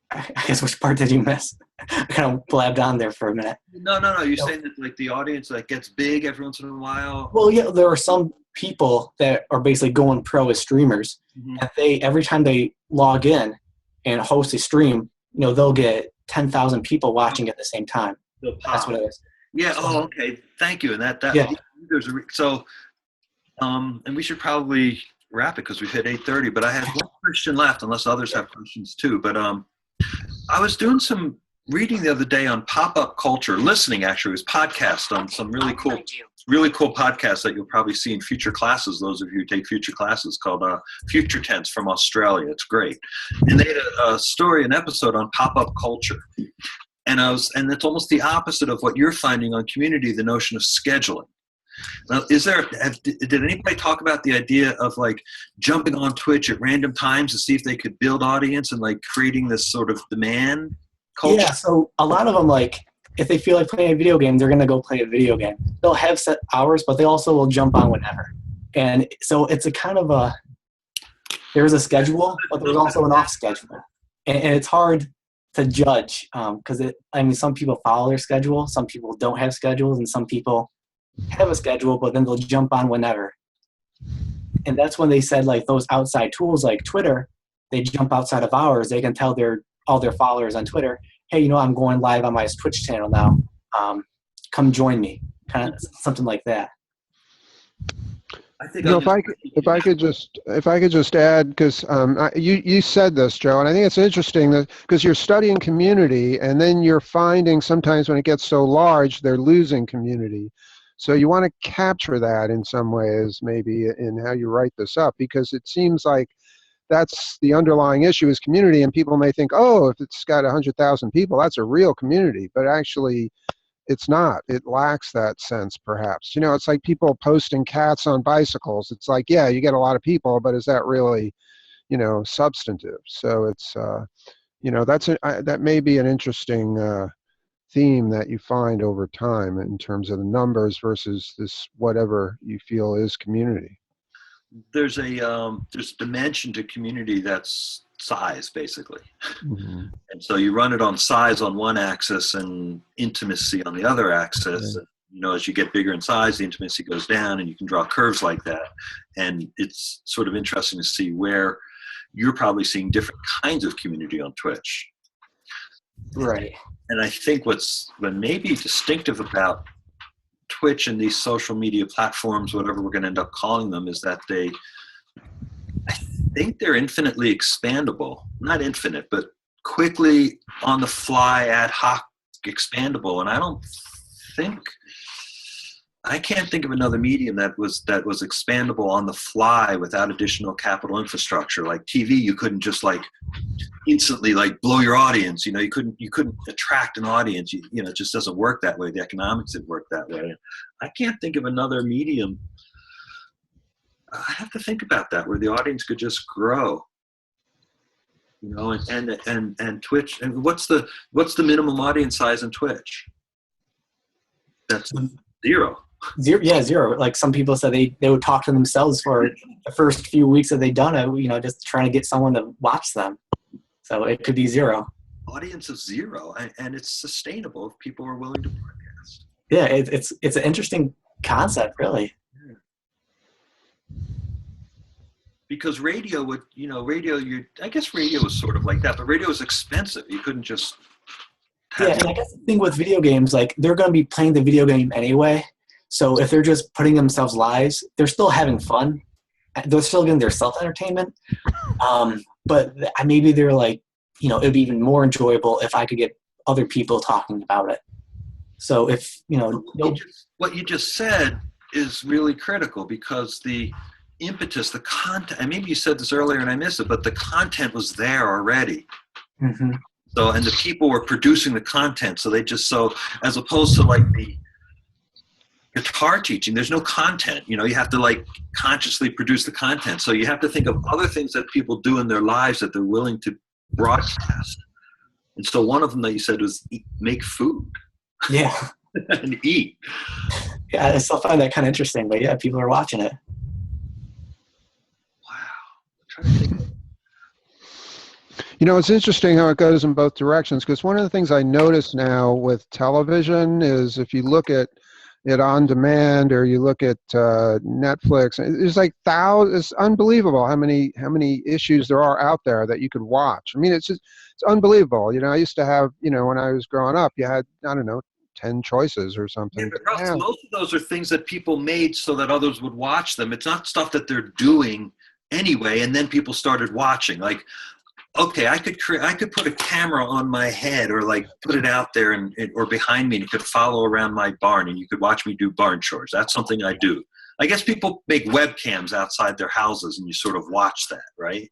I guess, which part did you miss? I kind of blabbed on there for a minute. No. You're saying that like the audience like gets big every once in a while? Well, yeah, there are some people that are basically going pro as streamers. And every time they log in and host a stream, they'll get 10,000 people watching at the same time. That's what it is. Yeah. Oh, okay. Thank you. And that yeah. And we should probably wrap it because we've hit 8:30. But I had one question left, unless others have questions too. But I was doing some reading the other day on pop-up culture, listening actually, it was podcast on some really cool podcasts that you'll probably see in future classes. Those of you who take future classes, called Future Tense from Australia. It's great. And they had a story, an episode on pop-up culture. And it's almost the opposite of what you're finding on community, the notion of scheduling. Now, did anybody talk about the idea of like jumping on Twitch at random times to see if they could build audience and like creating this sort of demand culture? Yeah, so a lot of them, like if they feel like playing a video game, they're going to go play a video game. They'll have set hours, but they also will jump on whenever. And so it's a kind of a, there's a schedule, but there's also an off schedule. And it's hard to judge because some people follow their schedule, some people don't have schedules, and some people have a schedule, but then they'll jump on whenever. And that's when they said like those outside tools like Twitter, they jump outside of hours. They can tell all their followers on Twitter, hey, I'm going live on my Twitch channel now. Come join me, kind of something like that. I think if I could just add, because you said this, Joe, and I think it's interesting that because you're studying community, and then you're finding sometimes when it gets so large, they're losing community. So you want to capture that in some ways, maybe in how you write this up, because it seems like that's the underlying issue is community, and people may think, oh, if it's got 100,000 people, that's a real community, but actually it's not. It lacks that sense, perhaps. It's like people posting cats on bicycles. It's like, yeah, you get a lot of people, but is that really, substantive? So it's, that may be an interesting theme that you find over time in terms of the numbers versus this whatever you feel is community. There's dimension to community that's size, basically. Mm-hmm. And so you run it on size on one axis and intimacy on the other axis. Yeah. As you get bigger in size, the intimacy goes down, and you can draw curves like that. And it's sort of interesting to see where you're probably seeing different kinds of community on Twitch. Right. And I think what may be distinctive about Twitch and these social media platforms, whatever we're going to end up calling them, is that I think they're infinitely expandable. Not infinite, but quickly on the fly, ad hoc expandable. And I can't think of another medium that was expandable on the fly without additional capital infrastructure. Like TV, you couldn't just like instantly like blow your audience. You couldn't attract an audience. It just doesn't work that way. The economics didn't work that way. I can't think of another medium. I have to think about that where the audience could just grow. And Twitch. And what's the minimum audience size in Twitch? That's 0. Zero. Like some people said they would talk to themselves for the first few weeks that they'd done it, just trying to get someone to watch them. So it could be 0. Audience of 0, and it's sustainable if people are willing to broadcast. Yeah, it's an interesting concept, really. Because radio would, I guess radio was sort of like that, but radio was expensive. You couldn't just and I guess the thing with video games, like they're going to be playing the video game anyway. So if they're just putting themselves lives, they're still having fun. They're still getting their self-entertainment. But maybe they're like, it'd be even more enjoyable if I could get other people talking about it. So if, what you just said is really critical, because the impetus, the content, and maybe you said this earlier and I missed it, but the content was there already. Mm-hmm. So, and the people were producing the content. So as opposed to like the guitar teaching, there's no content. You have to like consciously produce the content. So you have to think of other things that people do in their lives that they're willing to broadcast. And so one of them that you said was make food. Yeah. And eat. Yeah, I still find that kind of interesting, but yeah, people are watching it. Wow. I'm trying to think. It's interesting how it goes in both directions, because one of the things I notice now with television is if you look at it on demand or you look at Netflix, there's like thousands. It's unbelievable how many issues there are out there that you could watch. I mean, it's unbelievable. I used to have, when I was growing up, you had, 10 choices or something. Yeah, but most of those are things that people made so that others would watch them. It's not stuff that they're doing anyway, and then people started watching. Like, okay, I could put a camera on my head or like put it out there or behind me, and it could follow around my barn, and you could watch me do barn chores. That's something I do. I guess people make webcams outside their houses, and you sort of watch that, right?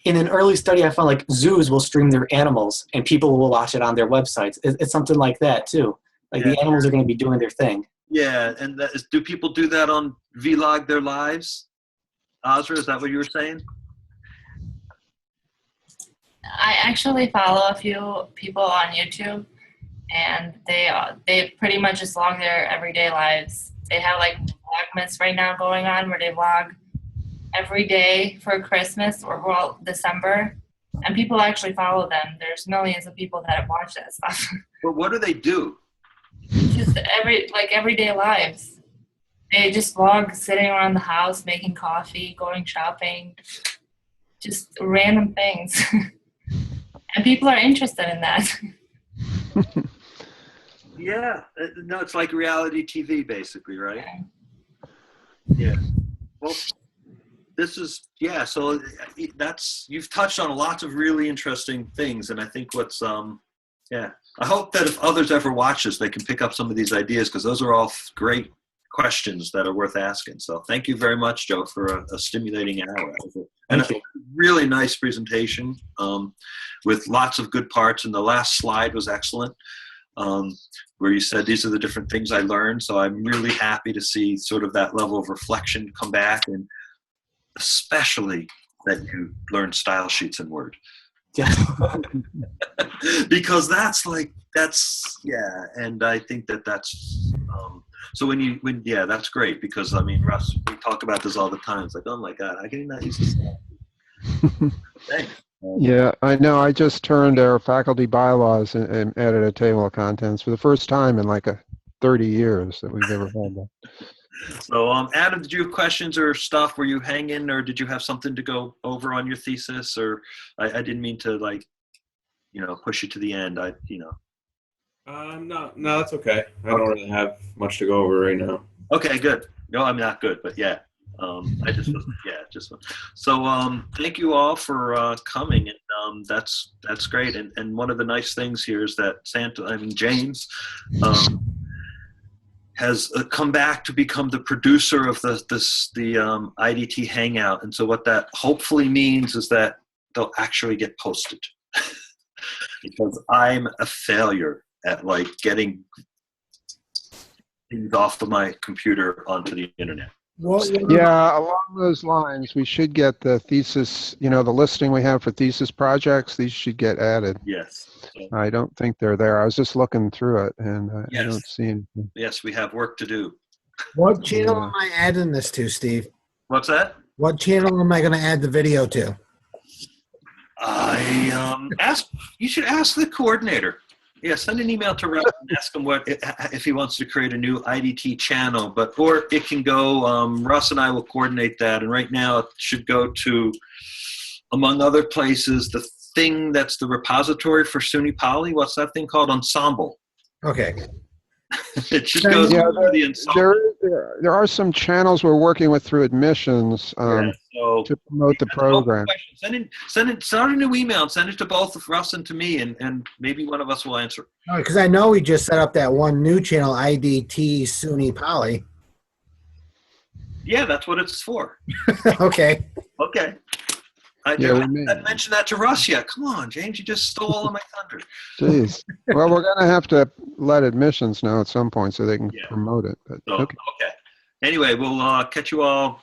In an early study, I found like zoos will stream their animals, and people will watch it on their websites. It's something like that too. Like the animals are going to be doing their thing. Yeah, and do people do that on Vlog Their Lives? Azra, is that what you were saying? I actually follow a few people on YouTube and they pretty much just vlog their everyday lives. They have like Vlogmas right now going on where they vlog every day for Christmas or well December, and people actually follow them. There's millions of people that watch that stuff. But what do they do? Just everyday lives. They just vlog sitting around the house, making coffee, going shopping, just random things. And people are interested in that. Yeah, no, it's like reality TV, basically, right? Yeah. Well, this is So you've touched on lots of really interesting things, and I think I hope that if others ever watch this, they can pick up some of these ideas because those are all great questions that are worth asking. So thank you very much, Joe, for a stimulating hour. And a really nice presentation with lots of good parts. And the last slide was excellent, where you said these are the different things I learned. So I'm really happy to see sort of that level of reflection come back, and especially that you learned style sheets in Word. Yeah. Because that's and I think that's so that's great, because I mean, Russ, we talk about this all the time. It's like, oh my God, I can not use this. Thanks. Yeah, I know. I just turned our faculty bylaws and added a table of contents for the first time in like 30 years that we've ever had that. So, Adam, did you have questions or stuff? Were you hanging, or did you have something to go over on your thesis? Or I didn't mean to push you to the end. No, that's okay. I don't really have much to go over right now. Okay, good. No, I'm not good, but yeah. So thank you all for coming, and that's great. And one of the nice things here is that James has come back to become the producer of the IDT Hangout, and so what that hopefully means is that they'll actually get posted, because I'm a failure at getting things off of my computer onto the internet. Well, yeah, along those lines, we should get the thesis, the listing we have for thesis projects, these should get added. Yes. I don't think they're there. I was just looking through it, and I don't see anything. Yes, we have work to do. What channel am I adding this to, Steve? What's that? What channel am I going to add the video to? You should ask the coordinator. Yeah, send an email to Russ and ask him if he wants to create a new IDT channel. Or it can go. Russ and I will coordinate that. And right now, it should go to, among other places, the thing that's the repository for SUNY Poly. What's that thing called? Ensemble. Okay. It should go to the Ensemble. There are some channels we're working with through admissions to promote the program. Start a new email and send it to both of Russ and to me, and maybe one of us will answer. Because I know we just set up that one new channel, IDT SUNY Poly. Yeah, that's what it's for. Okay. Okay. I mentioned that to Russ yet. Come on, James, you just stole all of my thunder. Jeez. Well, we're going to have to let admissions know at some point so they can promote it. But, okay. Anyway, we'll catch you all.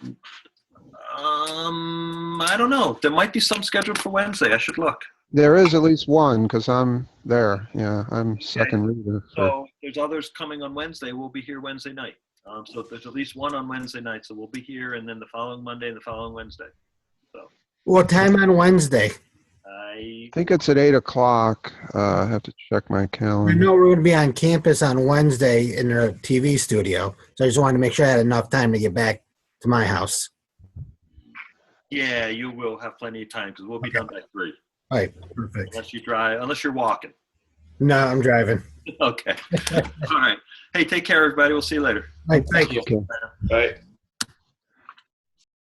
I don't know. There might be some scheduled for Wednesday. I should look. There is at least one, because I'm there. Yeah, I'm second reader. So there's others coming on Wednesday. We'll be here Wednesday night. So there's at least one on Wednesday night. So we'll be here, and then the following Monday and the following Wednesday. So. What time on Wednesday? I think it's at 8 o'clock. I have to check my calendar. I know we're going to be on campus on Wednesday in the TV studio, so I just wanted to make sure I had enough time to get back to my house. Yeah, you will have plenty of time, because we'll be done by 3. All right, perfect. Unless you're walking. No, I'm driving. Okay. All right. Hey, take care, everybody. We'll see you later. All right, thank you. Okay. Bye.